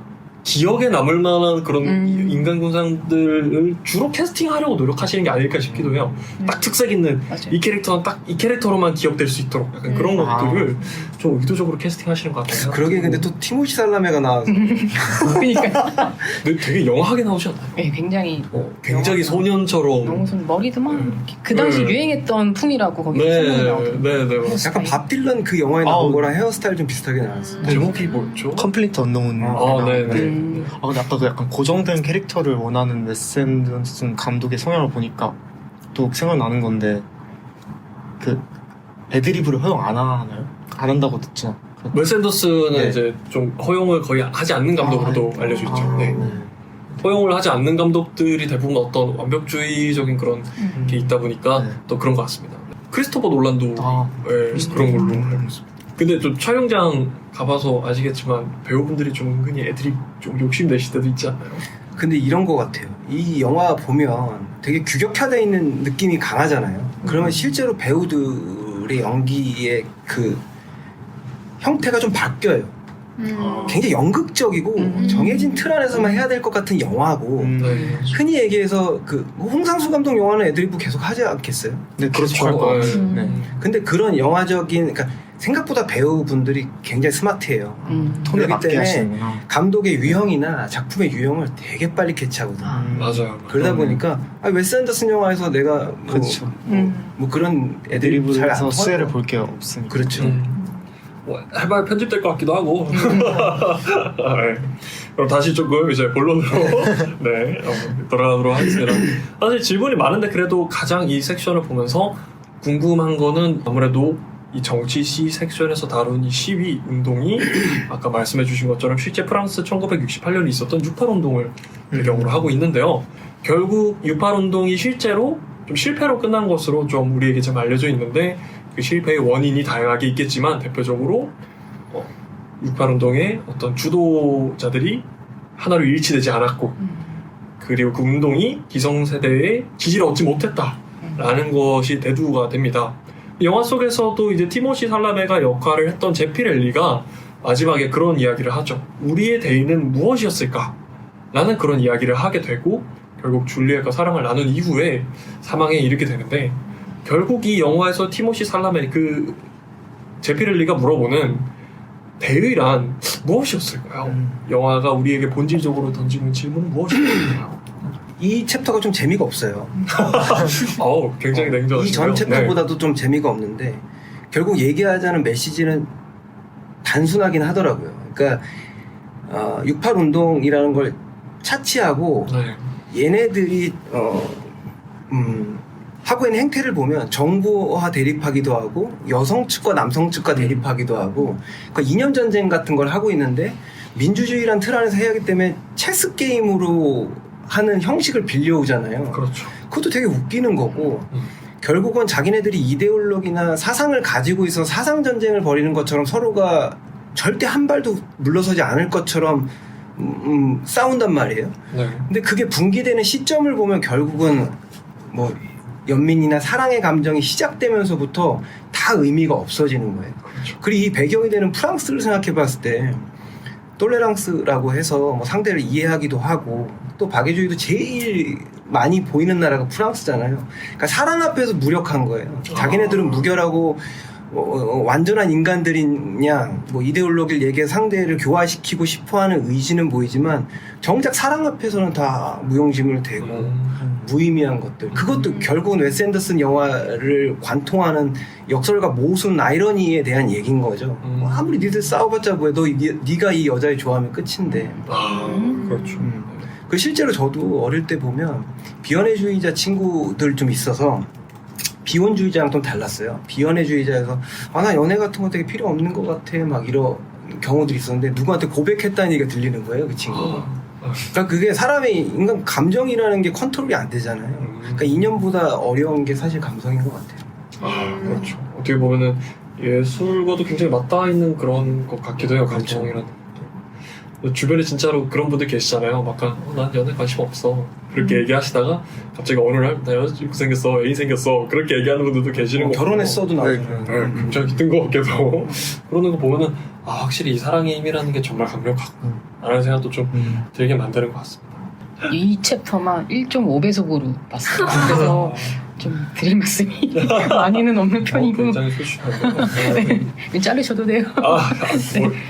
기억에 남을 만한 그런 인간 군상들을 주로 캐스팅하려고 노력하시는 게 아닐까 싶기도 해요. 딱 특색 있는 맞아요. 이 캐릭터는 딱 이 캐릭터로만 기억될 수 있도록 약간 그런 것들을 좀 의도적으로 캐스팅하시는 것 같아요. 그러게 근데 또 티모시 살라메가 나와서 그러니까. 근데 되게 영하게 나오지 않나요? 네, 굉장히 굉장히 소년처럼. 너무 머리도 막 이렇게 그 당시 네. 유행했던 풍이라고 거기 소문이 나오더라고요. 네. 약간 밥 딜런 그 영화에 나온 아우. 거랑 헤어스타일 좀 비슷하게 나왔어요. 제목이 뭐였죠? 컴플리트 언노운. 네. 근데 아까 그 약간 고정된 캐릭터를 원하는 웨스 앤더슨 감독의 성향을 보니까 또 생각나는 건데 그 애드리브를 허용 안 하나요? 안 한다고 듣죠. 웨스 앤더슨은 네. 이제 좀 허용을 거의 하지 않는 감독으로도 알려져 있죠. 네. 허용을 하지 않는 감독들이 대부분 어떤 완벽주의적인 그런 게 있다 보니까 네. 또 그런 것 같습니다. 크리스토퍼 놀란도 네, 그런 걸로 알고 있습니다. 근데 좀 촬영장 가봐서 아시겠지만 배우분들이 좀 은근히 애들이 좀 욕심 내실 때도 있지 않나요? 근데 이런 거 같아요. 이 영화 보면 되게 규격화되어 있는 느낌이 강하잖아요. 그러면 실제로 배우들의 연기의 그 형태가 좀 바뀌어요. 굉장히 연극적이고 정해진 틀 안에서만 해야 될 것 같은 영화고 네. 흔히 얘기해서 그 홍상수 감독 영화는 애드리브 계속 하지 않겠어요? 네, 그렇죠. 그렇죠. 것 같아요. 네. 네. 근데 그런 영화적인 그러니까 생각보다 배우분들이 굉장히 스마트해요. 톤에 그렇기 맞게 때문에 하시는구나. 감독의 유형이나 작품의 유형을 되게 빨리 캐치하거든요. 맞아요. 그러다 보니까 웨스 앤더슨 영화에서 내가 뭐, 그렇죠. 뭐 그런 애드리브 잘안 애드리브에서 수혜를 볼 게 없으니까. 그렇죠. 뭐 해봐야 편집될 것 같기도 하고. 네. 그럼 다시 조금 이제 본론으로 네, 돌아가도록 하겠습니다. 사실 질문이 많은데 그래도 가장 이 섹션을 보면서 궁금한 거는 아무래도 이 정치 시 섹션에서 다룬 이 시위 운동이 아까 말씀해 주신 것처럼 실제 프랑스 1968년에 있었던 68 운동을 배경으로 하고 있는데요. 결국 68 운동이 실제로 좀 실패로 끝난 것으로 좀 우리에게 좀 알려져 있는데 그 실패의 원인이 다양하게 있겠지만 대표적으로 68 운동의 어떤 주도자들이 하나로 일치되지 않았고 그리고 그 운동이 기성세대의 지지를 얻지 못했다라는 것이 대두가 됩니다. 영화 속에서도 이제 티모시 살라메가 역할을 했던 제피렐리가 마지막에 그런 이야기를 하죠. 우리의 대의는 무엇이었을까? 라는 그런 이야기를 하게 되고 결국 줄리엣과 사랑을 나눈 이후에 사망에 이르게 되는데 결국 이 영화에서 티모시 살라메 그 제피렐리가 물어보는 대의란 무엇이었을까요? 영화가 우리에게 본질적으로 던지는 질문은 무엇일까요? 이 챕터가 좀 재미가 없어요. 굉장히 냉정하시네요. 이 전 챕터보다도 좀 재미가 없는데 결국 얘기하자는 메시지는 단순하긴 하더라고요. 그러니까 68 운동이라는 걸 차치하고 네. 얘네들이 하고 있는 행태를 보면 정부와 대립하기도 하고 여성 측과 남성 측과 대립하기도 하고 그러니까 이념 전쟁 같은 걸 하고 있는데 민주주의란 틀 안에서 해야 하기 때문에 체스 게임으로 하는 형식을 빌려오잖아요. 그렇죠. 그것도 되게 웃기는 거고 결국은 자기네들이 이데올로기나 사상을 가지고 있어 사상 전쟁을 벌이는 것처럼 서로가 절대 한 발도 물러서지 않을 것처럼 싸운단 말이에요. 네. 근데 그게 분기되는 시점을 보면 결국은 뭐 연민이나 사랑의 감정이 시작되면서부터 다 의미가 없어지는 거예요. 그렇죠. 그리고 이 배경이 되는 프랑스를 생각해 봤을 때 톨레랑스라고 해서 뭐 상대를 이해하기도 하고 또 박애주의도 제일 많이 보이는 나라가 프랑스잖아요. 그러니까 사랑 앞에서 무력한 거예요. 자기네들은 무결하고 완전한 인간들이냐 뭐 이데올로기를 얘기해 상대를 교화시키고 싶어하는 의지는 보이지만 정작 사랑 앞에서는 다 무용지물 되고 무의미한 것들. 그것도 결국은 웨스 앤더슨 영화를 관통하는 역설과 모순 아이러니에 대한 얘기인 거죠. 뭐 아무리 니들 싸워봤자 뭐해. 네가 이 여자를 좋아하면 끝인데. 그렇죠. 그 실제로 저도 어릴 때 보면 비연애주의자 친구들 좀 있어서 비혼주의자랑 좀 달랐어요. 비연애주의자에서 나 연애 같은 거 되게 필요 없는 것 같아 막 이런 경우들이 있었는데 누구한테 고백했다는 얘기가 들리는 거예요. 그 친구가. 그러니까 그게 사람의 인간 감정이라는 게 컨트롤이 안 되잖아요. 그러니까 이념보다 어려운 게 사실 감성인 것 같아요. 그렇죠. 어떻게 보면은 예술과도 굉장히 맞닿아 있는 그런 것 같기도 해요. 그렇죠. 감정이라는. 주변에 진짜로 그런 분들 계시잖아요. 막 난 연애 관심 없어. 그렇게 얘기하시다가 갑자기 어느 날 나 여자친구 생겼어, 애인 생겼어. 그렇게 얘기하는 분들도 계시는 거. 결혼했어도 나중에. 굉장히 뜬금없게도 그러는 거 보면은 확실히 이 사랑의 힘이라는 게 정말 강력하구나라는 생각도 좀 들게 만드는 것 같습니다. 이 챕터만 1.5배속으로 봤어요. 그래서 좀 드릴 말씀이 많이는 없는 편이고 굉장히 소심하고. 네. 자르셔도 돼요.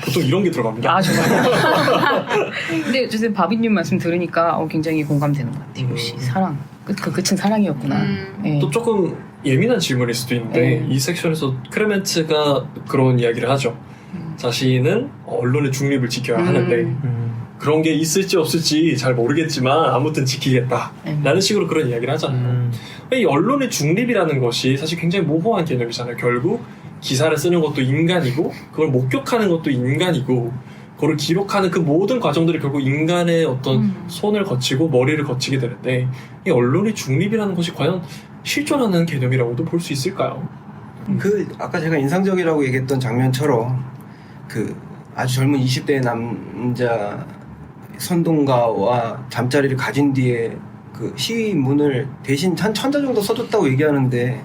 보통 이런 게 들어갑니다. 정말. 근데 어쨌든 바비님 말씀 들으니까 굉장히 공감되는 것 같아요. 역시 사랑. 그 끝은 사랑이었구나. 네. 또 조금 예민한 질문일 수도 있는데 이 섹션에서 크레멘츠가 그런 이야기를 하죠. 자신은 언론의 중립을 지켜야 하는데 그런 게 있을지 없을지 잘 모르겠지만 아무튼 지키겠다 라는 식으로 그런 이야기를 하잖아요. 이 언론의 중립이라는 것이 사실 굉장히 모호한 개념이잖아요. 결국 기사를 쓰는 것도 인간이고 그걸 목격하는 것도 인간이고 그걸 기록하는 그 모든 과정들이 결국 인간의 어떤 손을 거치고 머리를 거치게 되는데 이 언론의 중립이라는 것이 과연 실존하는 개념이라고도 볼 수 있을까요? 그 아까 제가 인상적이라고 얘기했던 장면처럼 그 아주 젊은 20대의 남자 선동가와 잠자리를 가진 뒤에 그 시위문을 대신 한 1000자 정도 써줬다고 얘기하는데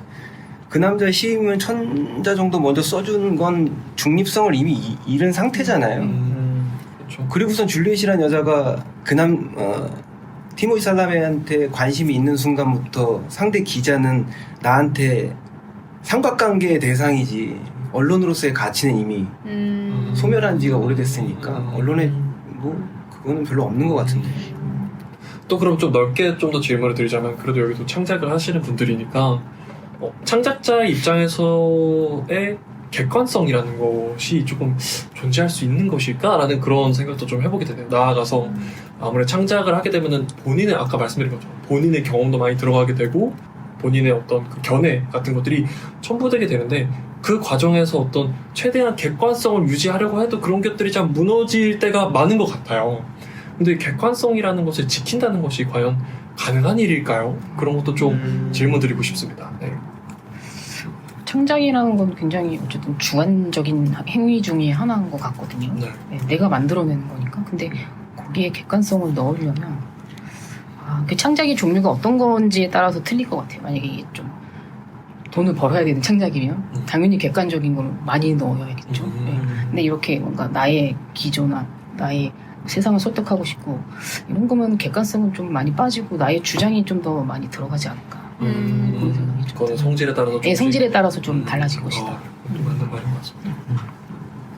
그 남자의 시위문 1000자 정도 먼저 써준 건 중립성을 이미 잃은 상태잖아요. 그렇죠. 그리고선 줄리엣이라는 여자가 티모시 살라메한테 관심이 있는 순간부터 상대 기자는 나한테 삼각관계의 대상이지 언론으로서의 가치는 이미 소멸한 지가 오래됐으니까 언론에 뭐 그거는 별로 없는 것 같은데. 또 그럼 좀 넓게 좀 더 질문을 드리자면 그래도 여기도 창작을 하시는 분들이니까 창작자의 입장에서의 객관성이라는 것이 조금 존재할 수 있는 것일까라는 그런 생각도 좀 해보게 되네요. 나아가서 아무래도 창작을 하게 되면은 본인의 아까 말씀드린 것처럼 본인의 경험도 많이 들어가게 되고 본인의 어떤 그 견해 같은 것들이 첨부되게 되는데 그 과정에서 어떤 최대한 객관성을 유지하려고 해도 그런 것들이 참 무너질 때가 많은 것 같아요. 근데 객관성이라는 것을 지킨다는 것이 과연 가능한 일일까요? 그런 것도 좀 질문 드리고 싶습니다. 네. 창작이라는 건 굉장히 어쨌든 주관적인 행위 중에 하나인 것 같거든요. 네. 네, 내가 만들어내는 거니까. 근데 거기에 객관성을 넣으려면 그 창작의 종류가 어떤 건지에 따라서 틀릴 것 같아요. 만약에 이게 좀 돈을 벌어야 되는 창작이면 당연히 객관적인 걸 많이 넣어야겠죠. 네. 근데 이렇게 뭔가 나의 기조나 나의 세상을 설득하고 싶고 이런 거면 객관성은 좀 많이 빠지고 나의 주장이 좀 더 많이 들어가지 않을까. 그런 생각이 좀 그거는 성질에 따라서 네, 성질에 따라서 좀 달라질 것이다. 그것도 맞는 말인 것 같습니다.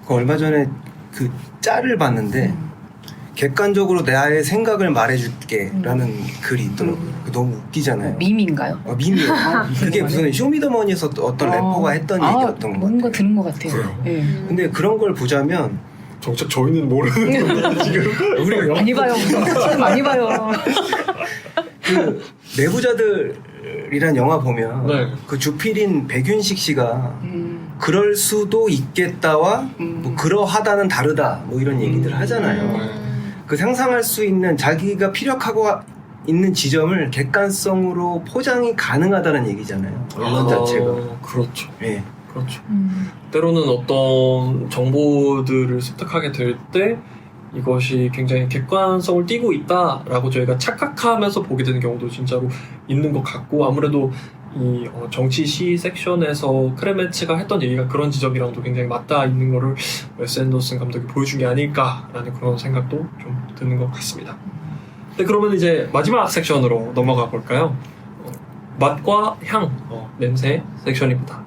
그 얼마 전에 그 짤을 봤는데 객관적으로 나의 생각을 말해줄게라는 글이 있더라고요. 너무 웃기잖아요. 밈인가요? 밈이에요. 그게 무슨 쇼미더머니에서 어떤 래퍼가 했던 얘기였던 거 뭔가 같아요. 들은 것 같아요. 네. 근데 그런 걸 보자면 정작 저희는 모르는 건데 지금 우리가 많이 봐요. 무슨 많이 봐요. 그 내부자들 주필이란 영화 보면 네. 그 주필인 백윤식 씨가 그럴 수도 있겠다와 뭐 그러하다는 다르다 뭐 이런 얘기들 하잖아요. 그 상상할 수 있는 자기가 피력하고 있는 지점을 객관성으로 포장이 가능하다는 얘기잖아요. 언론 자체가. 그렇죠. 예. 그렇죠. 때로는 어떤 정보들을 습득하게 될 때 이것이 굉장히 객관성을 띠고 있다라고 저희가 착각하면서 보게 되는 경우도 진짜로 있는 것 같고 아무래도 이 정치 시 섹션에서 크레메츠가 했던 얘기가 그런 지점이랑도 굉장히 맞닿아 있는 거를 웨스 앤더슨 감독이 보여준 게 아닐까라는 그런 생각도 좀 드는 것 같습니다. 네, 그러면 이제 마지막 섹션으로 넘어가 볼까요? 맛과 향, 냄새 섹션입니다.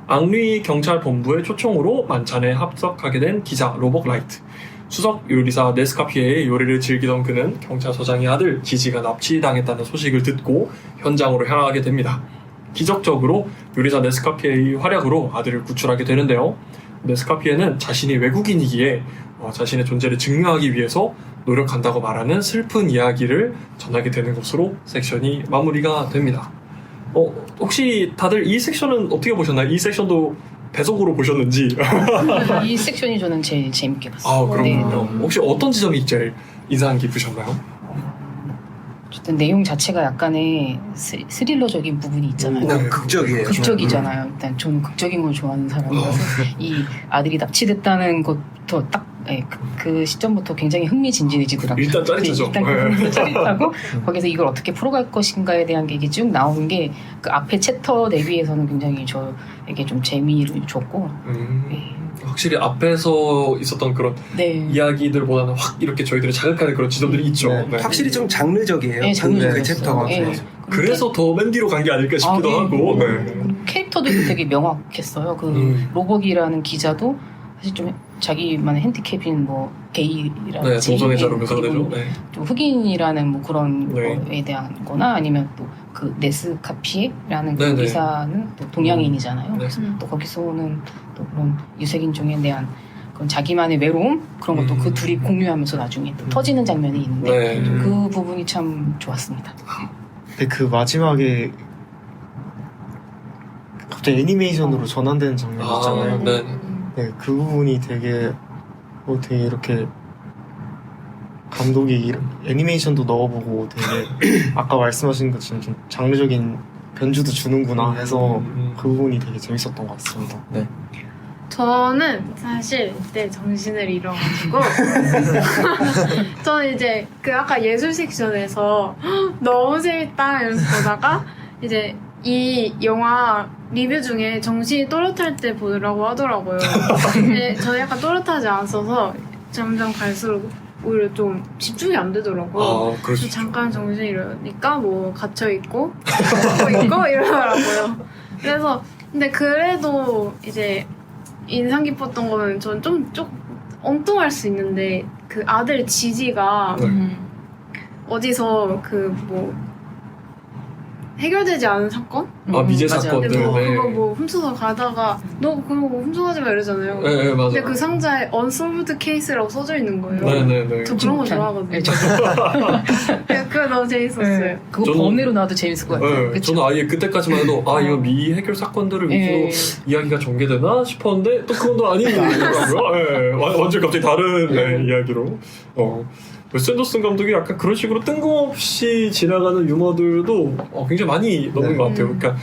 앙리 경찰본부의 초청으로 만찬에 합석하게 된 기자 로벅 라이트. 수석 요리사 네스카피에의 요리를 즐기던 그는 경찰서장의 아들 지지가 납치당했다는 소식을 듣고 현장으로 향하게 됩니다. 기적적으로 요리사 네스카피에의 활약으로 아들을 구출하게 되는데요. 네스카피에는 자신이 외국인이기에 자신의 존재를 증명하기 위해서 노력한다고 말하는 슬픈 이야기를 전하게 되는 것으로 섹션이 마무리가 됩니다. 혹시 다들 이 섹션은 어떻게 보셨나요? 이 섹션도 배속으로 보셨는지? 이 섹션이 저는 제일 재밌게 봤어요. 아, 그렇군요. 네. 혹시 어떤 지점이 제일 인상 깊으셨나요? 어쨌든 내용 자체가 약간의 스릴러적인 부분이 있잖아요. 그냥 극적이에요. 극적이잖아요. 일단 저는 극적인 걸 좋아하는 사람이라서 이 아들이 납치됐다는 것부터 딱 그 시점부터 굉장히 흥미진진해지더라고요. 일단 짜릿하죠. 일단 짜릿하고 거기서 이걸 어떻게 풀어갈 것인가에 대한 게 쭉 나오는 게 그 앞에 챕터 대비해서는 굉장히 저에게 좀 재미를 줬고 네. 확실히 앞에서 있었던 그런 네. 이야기들보다는 확 이렇게 저희들을 자극하는 그런 지점들이 있죠. 네. 네. 확실히 좀 장르적이에요. 네, 장르적이었어요. 그 챕터가. 네. 그래서 더 맨 뒤로 간 게 아닐까 싶기도 네. 하고. 네. 캐릭터들도 되게 명확했어요. 그 로벅이라는 기자도 사실 좀 자기만의 핸디캡인 뭐 게이라든지 네, 동성애자로 묘사가 그리고 되죠. 네. 좀 흑인이라는 뭐 그런 네. 거에 대한 거나 아니면 또 그 네스카피에라는 그 네, 네. 기사는 또 동양인이잖아요. 네. 그래서 또 거기서 오는 또 그런 유색인종에 대한 그런 자기만의 외로움 그런 것도 그 둘이 공유하면서 나중에 또 터지는 장면이 있는데 네. 그 부분이 참 좋았습니다. 근데 그 마지막에 갑자기 애니메이션으로 전환되는 장면 있잖아요. 네. 네, 그 부분이 되게 되게 이렇게 감독이 애니메이션도 넣어보고 되게 아까 말씀하신 것처럼 좀 장르적인 변주도 주는구나 해서 그 부분이 되게 재밌었던 것 같습니다. 네. 저는 사실 이때 정신을 잃어가지고 저는 이제 그 아까 예술 섹션에서 너무 재밌다 이러면서 보다가 이제 이 영화 리뷰 중에 정신이 또렷할 때 보라고 하더라고요. 근데 저는 약간 또렷하지 않아서 점점 갈수록 오히려 좀 집중이 안 되더라고요. 그렇죠. 그래서 잠깐 정신이 잃으니까 뭐 갇혀있고 먹고 있고 이러더라고요. 그래서 근데 그래도 이제 인상 깊었던 거는 전 좀 엉뚱할 수 있는데 그 아들 지지가 네. 어디서 그 뭐 해결되지 않은 사건? 미제 맞아요. 사건들. 근데 뭐 네. 그거 뭐 훔쳐서 가다가 너 그거 뭐 훔쳐가지 마 이러잖아요. 네, 맞아요. 근데 그 상자에 unsolved case라고 써져 있는 거예요. 네네네. 저 그런 거 좋아하거든요. 네, 저도. 그거 너무 재밌었어요. 네. 그거 저는- 번외로 나와도 재밌을 것 같아요. 네, 그쵸? 저는 아예 그때까지만 해도 이거 미해결 사건들을 위주로 이야기가 전개되나 싶었는데 또 그건 또 아니더라고요. 네, 완전 갑자기 다른 이야기로. 웨스 앤더슨 감독이 약간 그런 식으로 뜬금없이 지나가는 유머들도 굉장히 많이 넣은 것 같아요. 그러니까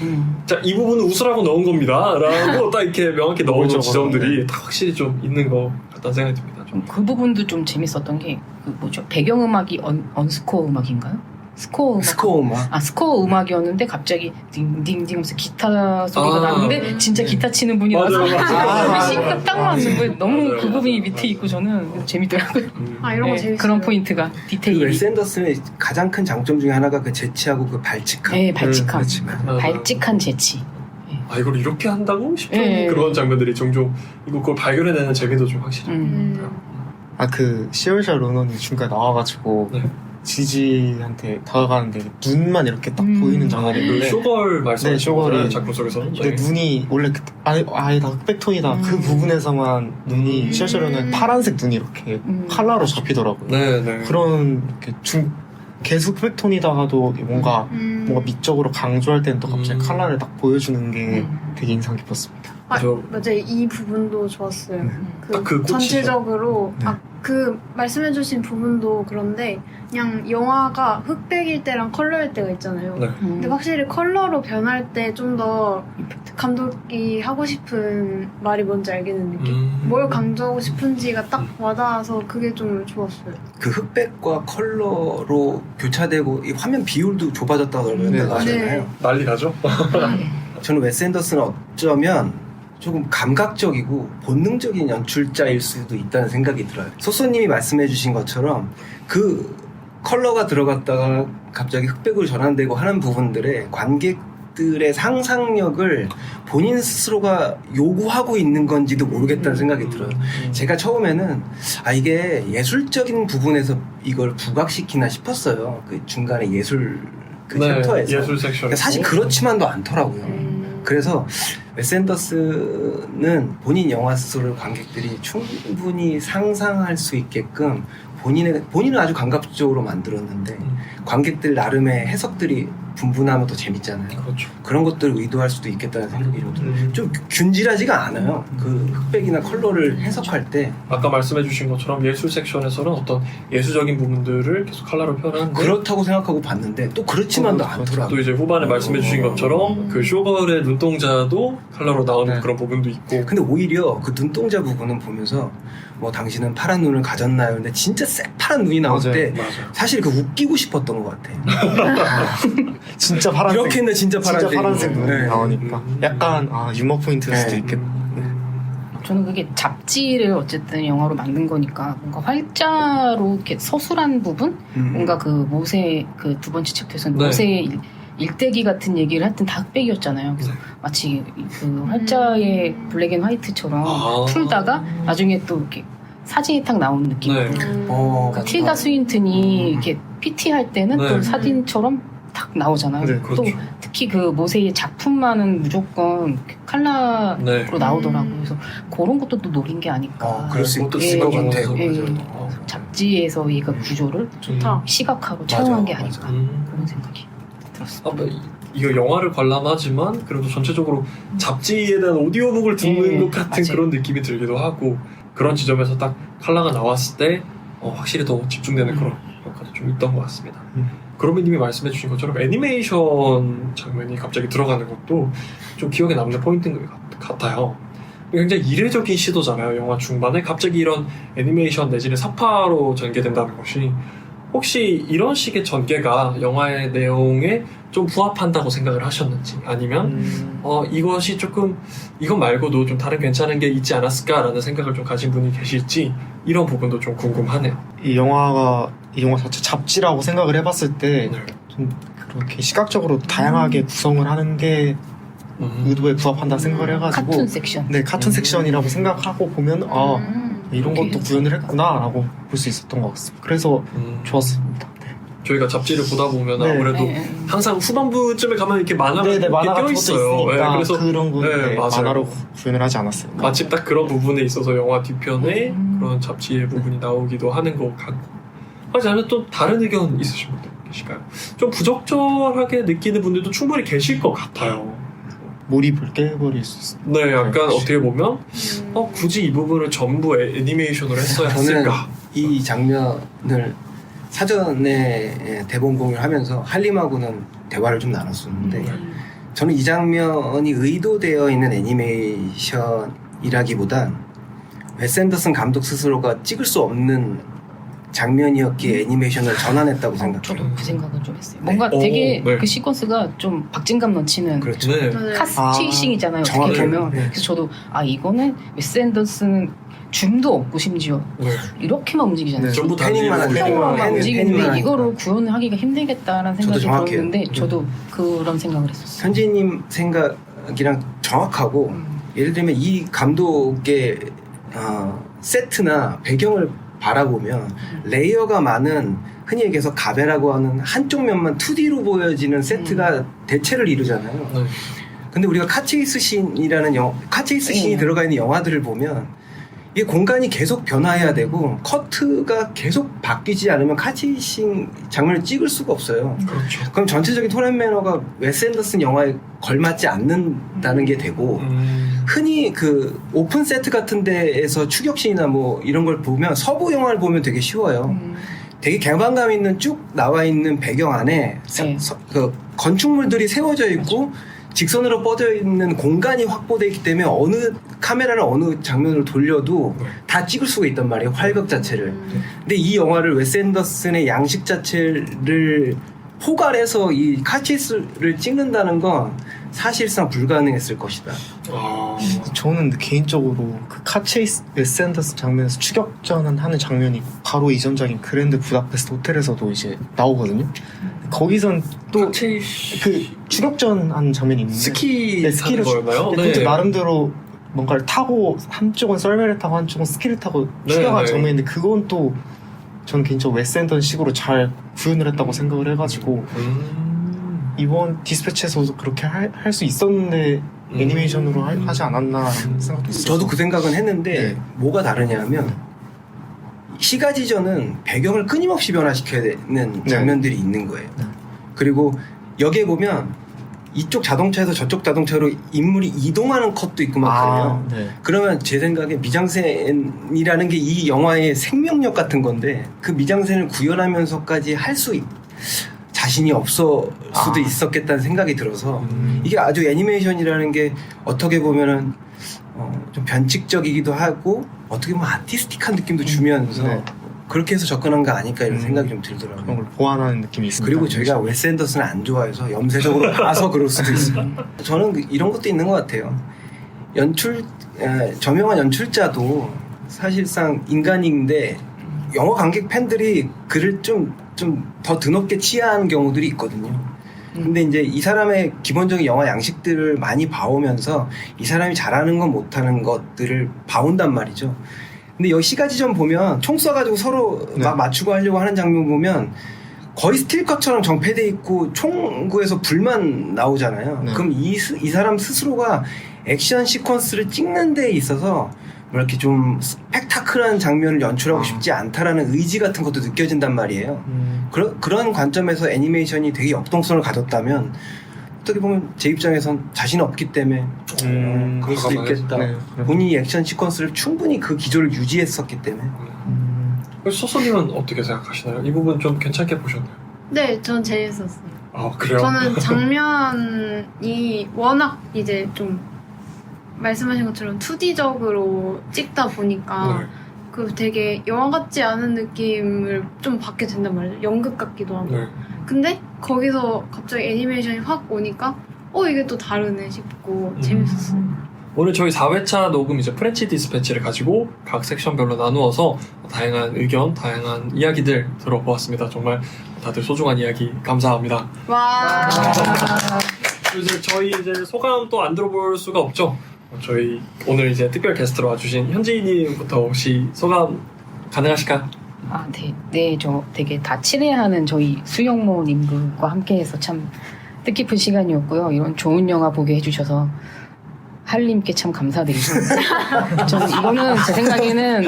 자, 이 부분은 웃으라고 넣은 겁니다. 라고 딱 이렇게 명확히 넣어놓은 그렇죠. 지점들이 다 확실히 좀 있는 것 같다는 생각이 듭니다. 좀. 그 부분도 좀 재밌었던 게 그 뭐죠? 배경음악이 언스코어 음악인가요? 스코어 음악. 스코어 음악. 스코어 음악이었는데 갑자기 딩딩딩 하면서 기타 소리가 나는데 진짜 기타 치는 분이 맞아요, 나서 맞아요. 싱크 딱 맞는 거예요. 너무 맞아요, 그 부분이 맞아요. 밑에 있고 저는 재밌더라고요. 이런 거 네, 재밌어요. 그런 포인트가 그 디테일이. 웨스 앤더슨의 가장 큰 장점 중에 하나가 그 재치하고 그 발칙함. 네, 발칙함. 맞아요. 발칙한 재치. 이걸 이렇게 한다고 싶은 네. 그런 장면들이 종종 그걸 발견해내는 재미도 좀 확실히. 그 시월샤 로넌이 중간에 나와가지고 네. 지지한테 다가가는데 눈만 이렇게 딱 보이는 장면이 그 있는데 쇼걸 말씀하신 네, 쇼걸이. 거잖아요, 작품 속에서는. 근데 눈이 원래 아예 다 흑백톤이다 그 부분에서만 눈이 시월샤 로넌의 파란색 눈이 이렇게 칼라로 잡히더라고요. 네네. 그런 이렇게 계속 흑백톤이다가도 뭔가 뭔가 미적으로 강조할 때는 또 갑자기 음. 컬러를 딱 보여주는 게 되게 인상 깊었습니다. 맞아요. 이 부분도 좋았어요. 네. 그 꽃이죠. 전체적으로 네. 그 말씀해주신 부분도 그런데 그냥 영화가 흑백일 때랑 컬러일 때가 있잖아요. 네. 근데 확실히 컬러로 변할 때 좀 더 감독이 하고 싶은 말이 뭔지 알겠는 느낌. 뭘 강조하고 싶은지가 딱 와닿아서 그게 좀 좋았어요. 그 흑백과 컬러로 교차되고 이 화면 비율도 좁아졌다고 네, 하잖아요. 네. 난리 나죠? 저는 웨스 앤더슨은 어쩌면 조금 감각적이고 본능적인 연출자일 수도 있다는 생각이 들어요. 소소님이 말씀해 주신 것처럼 그 컬러가 들어갔다가 갑자기 흑백으로 전환되고 하는 부분들에 관객들의 상상력을 본인 스스로가 요구하고 있는 건지도 모르겠다는 생각이 들어요. 제가 처음에는 이게 예술적인 부분에서 이걸 부각시키나 싶었어요. 그 중간에 예술 그 챕터에서. 예술 섹션. 사실 그렇지만도 않더라고요. 그래서 웨스 앤더슨은 본인 영화 스스로를 관객들이 충분히 상상할 수 있게끔 본인은 아주 감각적으로 만들었는데 관객들 나름의 해석들이 분분하면 더 재밌잖아요. 그렇죠. 그런 것들을 의도할 수도 있겠다는 생각이 좀 들어요. 좀 균질하지가 않아요. 그 흑백이나 컬러를 해석할 때 아까 말씀해주신 것처럼 예술 섹션에서는 어떤 예술적인 부분들을 계속 컬러로 표현하는데 그렇다고 생각하고 봤는데 또 그렇지만도 않더라고요. 또 이제 후반에 말씀해주신 것처럼 그 쇼걸의 눈동자도 컬러로 나오는 네. 그런 부분도 있고. 근데 오히려 그 눈동자 부분은 보면서 뭐 당신은 파란 눈을 가졌나요? 근데 진짜 새파란 눈이 나올 맞아요. 때 맞아요. 사실 그 웃기고 싶었던 것 같아요. 진짜 파란색. 이렇게 했는데 진짜 파란색. 진짜 파란색 눈이 네. 나오니까 약간 유머 포인트일 수도 네. 있겠다. 저는 그게 잡지를 어쨌든 영화로 만든 거니까 뭔가 활자로 이렇게 서술한 부분, 뭔가 그 모세 그 두 번째 챕터에서는 네. 모세 일대기 같은 얘기를 하여튼 다 흑백이었잖아요. 그래서 마치 그 활자의 블랙 앤 화이트처럼 풀다가 나중에 또 이렇게 사진이 딱 나오는 느낌으로. 네. 그 틸다 스윈튼이 이렇게 PT 할 때는 네. 또 사진처럼 딱 나오잖아요. 네, 또 그렇죠. 특히 그 모세의 작품만은 무조건 칼라로 네. 나오더라고요. 그래서 그런 것도 또 노린 게 아닐까. 그럴 수 그것도 있을 것 생각이 같아요. 나서. 예. 맞아요. 잡지에서 이 구조를 좋다. 시각화로 맞아, 촬영한 게 맞아. 아닐까 음. 그런 생각이 들었어요. 이거 영화를 관람하지만 그래도 전체적으로 잡지에 대한 오디오북을 듣는 것 같은 맞아요. 그런 느낌이 들기도 하고 그런 지점에서 딱 컬러가 나왔을 때 확실히 더 집중되는 그런 효과도 좀 있던 것 같습니다. 그로미님이 말씀해주신 것처럼 애니메이션 장면이 갑자기 들어가는 것도 좀 기억에 남는 포인트인 것 같아요. 굉장히 이례적인 시도잖아요. 영화 중반에 갑자기 이런 애니메이션 내지는 사파로 전개된다는 것이 혹시 이런 식의 전개가 영화의 내용에 좀 부합한다고 생각을 하셨는지 아니면 이것이 조금 이것 말고도 좀 다른 괜찮은 게 있지 않았을까라는 생각을 좀 가진 분이 계실지 이런 부분도 좀 궁금하네요. 이 영화 자체 잡지라고 생각을 해봤을 때 좀 그렇게 시각적으로 다양하게 구성을 하는 게 의도에 부합한다 생각을 해가지고 카툰 섹션. 네, 카툰 섹션이라고 생각하고 보면 이런 그렇게 것도 구현을 했구나라고 볼 수 있었던 것 같습니다. 그래서 좋았습니다. 네. 저희가 잡지를 보다 보면 네. 아무래도 네. 항상 후반부쯤에 가면 이렇게 만화가 네, 이렇게 만화가 껴 껴 있어요. 있으니까 그래서 그런 건 네, 맞아요. 만화로 구현을 하지 않았어요. 마침 딱 그런 부분에 있어서 영화 뒤편에 그런 잡지의 부분이 나오기도 하는 것 같고 하지만 또 다른 의견 있으신 분들 계실까요? 좀 부적절하게 느끼는 분들도 충분히 계실 것 같아요. 몰입을 깨버릴 수 있어요. 네, 약간 그렇지. 어떻게 보면 굳이 이 부분을 전부 애니메이션으로 했어야 저는 했을까? 이 장면을 사전에 대본 공유를 하면서 한림하고는 대화를 좀 나눴었는데 저는 이 장면이 의도되어 있는 애니메이션이라기보단 웨스 앤더슨 감독 스스로가 찍을 수 없는 장면이었기에 애니메이션을 전환했다고 생각해요. 저도 그 생각은 좀 했어요. 네. 뭔가 되게 네. 그 시퀀스가 좀 박진감 넘치는 그렇죠. 네. 카스 체이싱이잖아요. 어떻게 정확해요. 보면. 네. 그래서 저도 이거는 웨스 앤더슨은 줌도 없고 심지어 네. 이렇게만 움직이잖아요. 네. 전부 다 패닝만 이루어지고 하고 만 패닝만 움직이는데 하니까. 이거를 구현을 하기가 힘들겠다라는 생각이 정확해요. 들었는데 네. 저도 그런 생각을 했었어요. 현진님 생각이랑 정확하고 예를 들면 이 감독의 세트나 배경을 바라보면 레이어가 많은 흔히 얘기해서 가베라고 하는 한쪽 면만 2D로 보여지는 세트가 대체를 이루잖아요. 네. 근데 우리가 카체이스 씬이라는 카체이스 씬이 들어가 있는 영화들을 보면 이게 공간이 계속 변화해야 되고 커트가 계속 바뀌지 않으면 카치싱 장면을 찍을 수가 없어요. 그렇죠. 그럼 전체적인 톤 앤 매너가 웨스 앤더슨 영화에 걸맞지 않는다는 게 되고 흔히 그 오픈 세트 같은 데에서 추격신이나 뭐 이런 걸 보면 서부 영화를 보면 되게 쉬워요. 되게 개방감 있는 쭉 나와 있는 배경 안에 그 건축물들이 세워져 있고 직선으로 뻗어 있는 공간이 확보되어 있기 때문에 어느 카메라를 어느 장면으로 돌려도 다 찍을 수가 있단 말이에요. 활극 자체를. 근데 이 영화를 웨스 앤더슨의 양식 자체를 포괄해서 이 카치스를 찍는다는 건 사실상 불가능했을 것이다. 저는 개인적으로 그 카체이스 웨스 앤더슨 장면에서 추격전 하는 장면이 바로 이전작인 그랜드 부다페스트 호텔에서도 이제 나오거든요. 거기선 또 그 추격전 하는 장면이 있는데 스키 스키를 타는 거였나요? 그것도 나름대로 뭔가를 타고 한쪽은 썰매를 타고 한쪽은 스키를 타고 추격하는 장면인데 그건 또 저는 개인적으로 웨스 앤더슨 식으로 잘 구현을 했다고 생각을 해가지고 이번 디스패치에서도 그렇게 할 수 있었는데 애니메이션으로 하지 않았나라는 생각도 있어요. 저도 그 생각은 했는데 네. 뭐가 다르냐면 시가지전은 배경을 끊임없이 변화시켜야 되는 장면들이 있는 거예요. 그리고 여기에 보면 이쪽 자동차에서 저쪽 자동차로 인물이 이동하는 컷도 있고 막 그래요. 그러면 제 생각에 미장센이라는 게 이 영화의 생명력 같은 건데 그 미장센을 구현하면서까지 할 수 자신이 없을 수도 있었겠다는 생각이 들어서 이게 아주 애니메이션이라는 게 어떻게 보면은 좀 변칙적이기도 하고 어떻게 보면 아티스틱한 느낌도 주면서 그렇게 해서 접근한 거 아닐까 이런 생각이 좀 들더라고요. 그런 걸 보완하는 느낌이 있습니다. 그리고 저희가 웨스 앤더슨을 안 좋아해서 염세적으로 봐서 그럴 수도 있어요. 저는 이런 것도 있는 것 같아요. 저명한 연출자도 사실상 인간인데 영화 관객 팬들이 그를 좀 더 드높게 치하하는 경우들이 있거든요. 근데 이제 이 사람의 기본적인 영화 양식들을 많이 봐오면서 이 사람이 잘하는 건 못하는 것들을 봐온단 말이죠. 근데 여기 시가지전 보면 총 쏴가지고 서로 막 맞추고 하려고 하는 장면 보면 거의 스틸컷처럼 정패돼 있고 총구에서 불만 나오잖아요. 그럼 이 사람 스스로가 액션 시퀀스를 찍는 데 있어서 뭐 이렇게 좀 스펙타클한 장면을 연출하고 싶지 않다라는 의지 같은 것도 느껴진단 말이에요. 그런 관점에서 애니메이션이 되게 역동성을 가졌다면 어떻게 보면 제 입장에선 자신 없기 때문에 그럴 수도 있겠다. 본인이 액션 시퀀스를 충분히 그 기조를 유지했었기 때문에. 소소님은 어떻게 생각하시나요? 이 부분 좀 괜찮게 보셨나요? 네, 전 재밌었어요. 아 그래요? 저는 장면이 워낙 이제 좀 말씀하신 것처럼 2D적으로 찍다 보니까 그 되게 영화 같지 않은 느낌을 좀 받게 된단 말이에요. 연극 같기도 하고. 근데 거기서 갑자기 애니메이션이 확 오니까 이게 또 다르네 싶고 재밌었어요. 오늘 저희 4회차 녹음 이제 프렌치 디스패치를 가지고 각 섹션별로 나누어서 다양한 의견, 다양한 이야기들 들어보았습니다. 정말 다들 소중한 이야기 감사합니다. 와. 이제 저희 이제 소감 또 안 들어볼 수가 없죠. 저희 오늘 이제 특별 게스트로 와주신 현지님부터 혹시 소감 가능하실까요? 네, 저 되게 다 친애하는 저희 수영모님들과 함께해서 참 뜻깊은 시간이었고요. 이런 좋은 영화 보게 해주셔서 할님께 참 감사드리고 저는 이거는 제 생각에는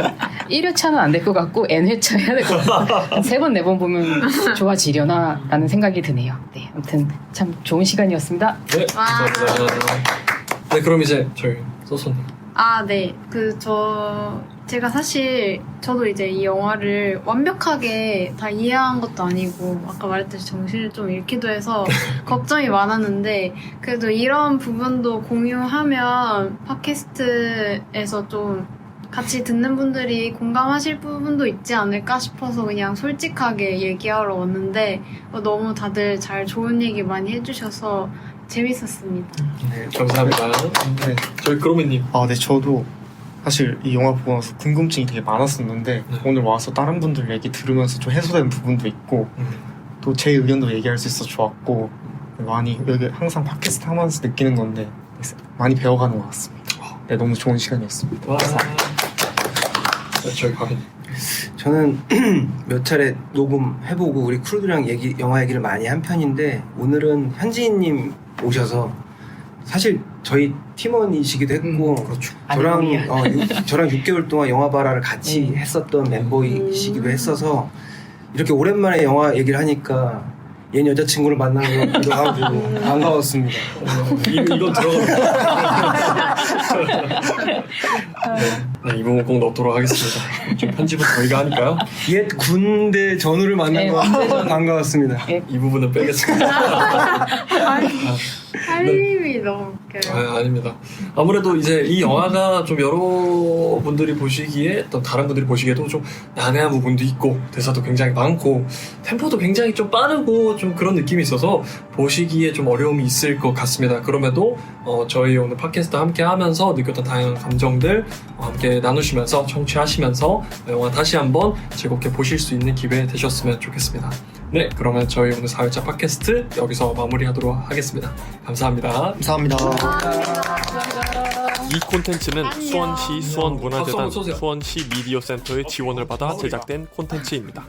1회차는 안 될 것 같고 N회차 해야 될 것 같아요. 3번, 4번 보면 좋아지려나 라는 생각이 드네요. 네, 아무튼 참 좋은 시간이었습니다. 네, 감사합니다. 네, 그럼 이제 저희 소소님. 네. 제가 사실 저도 이제 이 영화를 완벽하게 다 이해한 것도 아니고 아까 말했듯이 정신을 좀 잃기도 해서 걱정이 많았는데 그래도 이런 부분도 공유하면 팟캐스트에서 좀 같이 듣는 분들이 공감하실 부분도 있지 않을까 싶어서 그냥 솔직하게 얘기하러 왔는데 너무 다들 잘 좋은 얘기 많이 해주셔서 재밌었습니다. 네, 감사합니다. 네, 저희 그로미님. 네, 저도 사실 이 영화 보고 나서 궁금증이 되게 많았었는데 오늘 와서 다른 분들 얘기 들으면서 좀 해소된 부분도 있고 또 제 의견도 얘기할 수 있어서 좋았고 많이 여기 항상 팟캐스트 하면서 느끼는 건데 많이 배워가는 것 같습니다. 네, 너무 좋은 시간이었습니다. 와. 네, 저희 가빈. 저는 몇 차례 녹음해보고 우리 크루들이랑 영화 얘기를 많이 한 편인데 오늘은 현지인님 오셔서 사실 저희 팀원이시기도 했고 그렇죠. 저랑 6개월 동안 영화바라를 같이 했었던 멤버이시기도 했어서 이렇게 오랜만에 영화 얘기를 하니까 옛 여자친구를 만난 것 같기도 하고 반가웠습니다. 이거 들어가. 네, 이 부분 꼭 넣도록 하겠습니다. 좀 편집은 저희가 하니까요. 옛 군대 전우를 만난 것 같아서 반가웠습니다. 이 부분은 빼겠습니다. 살림이 너무 웃겨요. 아닙니다. 아무래도 이제 이 영화가 좀 여러분들이 보시기에 또 다른 분들이 보시기에도 좀 난해한 부분도 있고 대사도 굉장히 많고 템포도 굉장히 좀 빠르고 좀 그런 느낌이 있어서 보시기에 좀 어려움이 있을 것 같습니다. 그럼에도 저희 오늘 팟캐스트 함께 하면서 느꼈던 다양한 감정들 함께 나누시면서 청취하시면서 영화 다시 한번 즐겁게 보실 수 있는 기회 되셨으면 좋겠습니다. 네, 그러면 저희 오늘 4회차 팟캐스트 여기서 마무리하도록 하겠습니다. 감사합니다. 감사합니다. 이 콘텐츠는 안녕. 수원시 수원문화재단 박수 한번 쏘세요. 수원시 미디어 센터의 지원을 받아 제작된 콘텐츠입니다.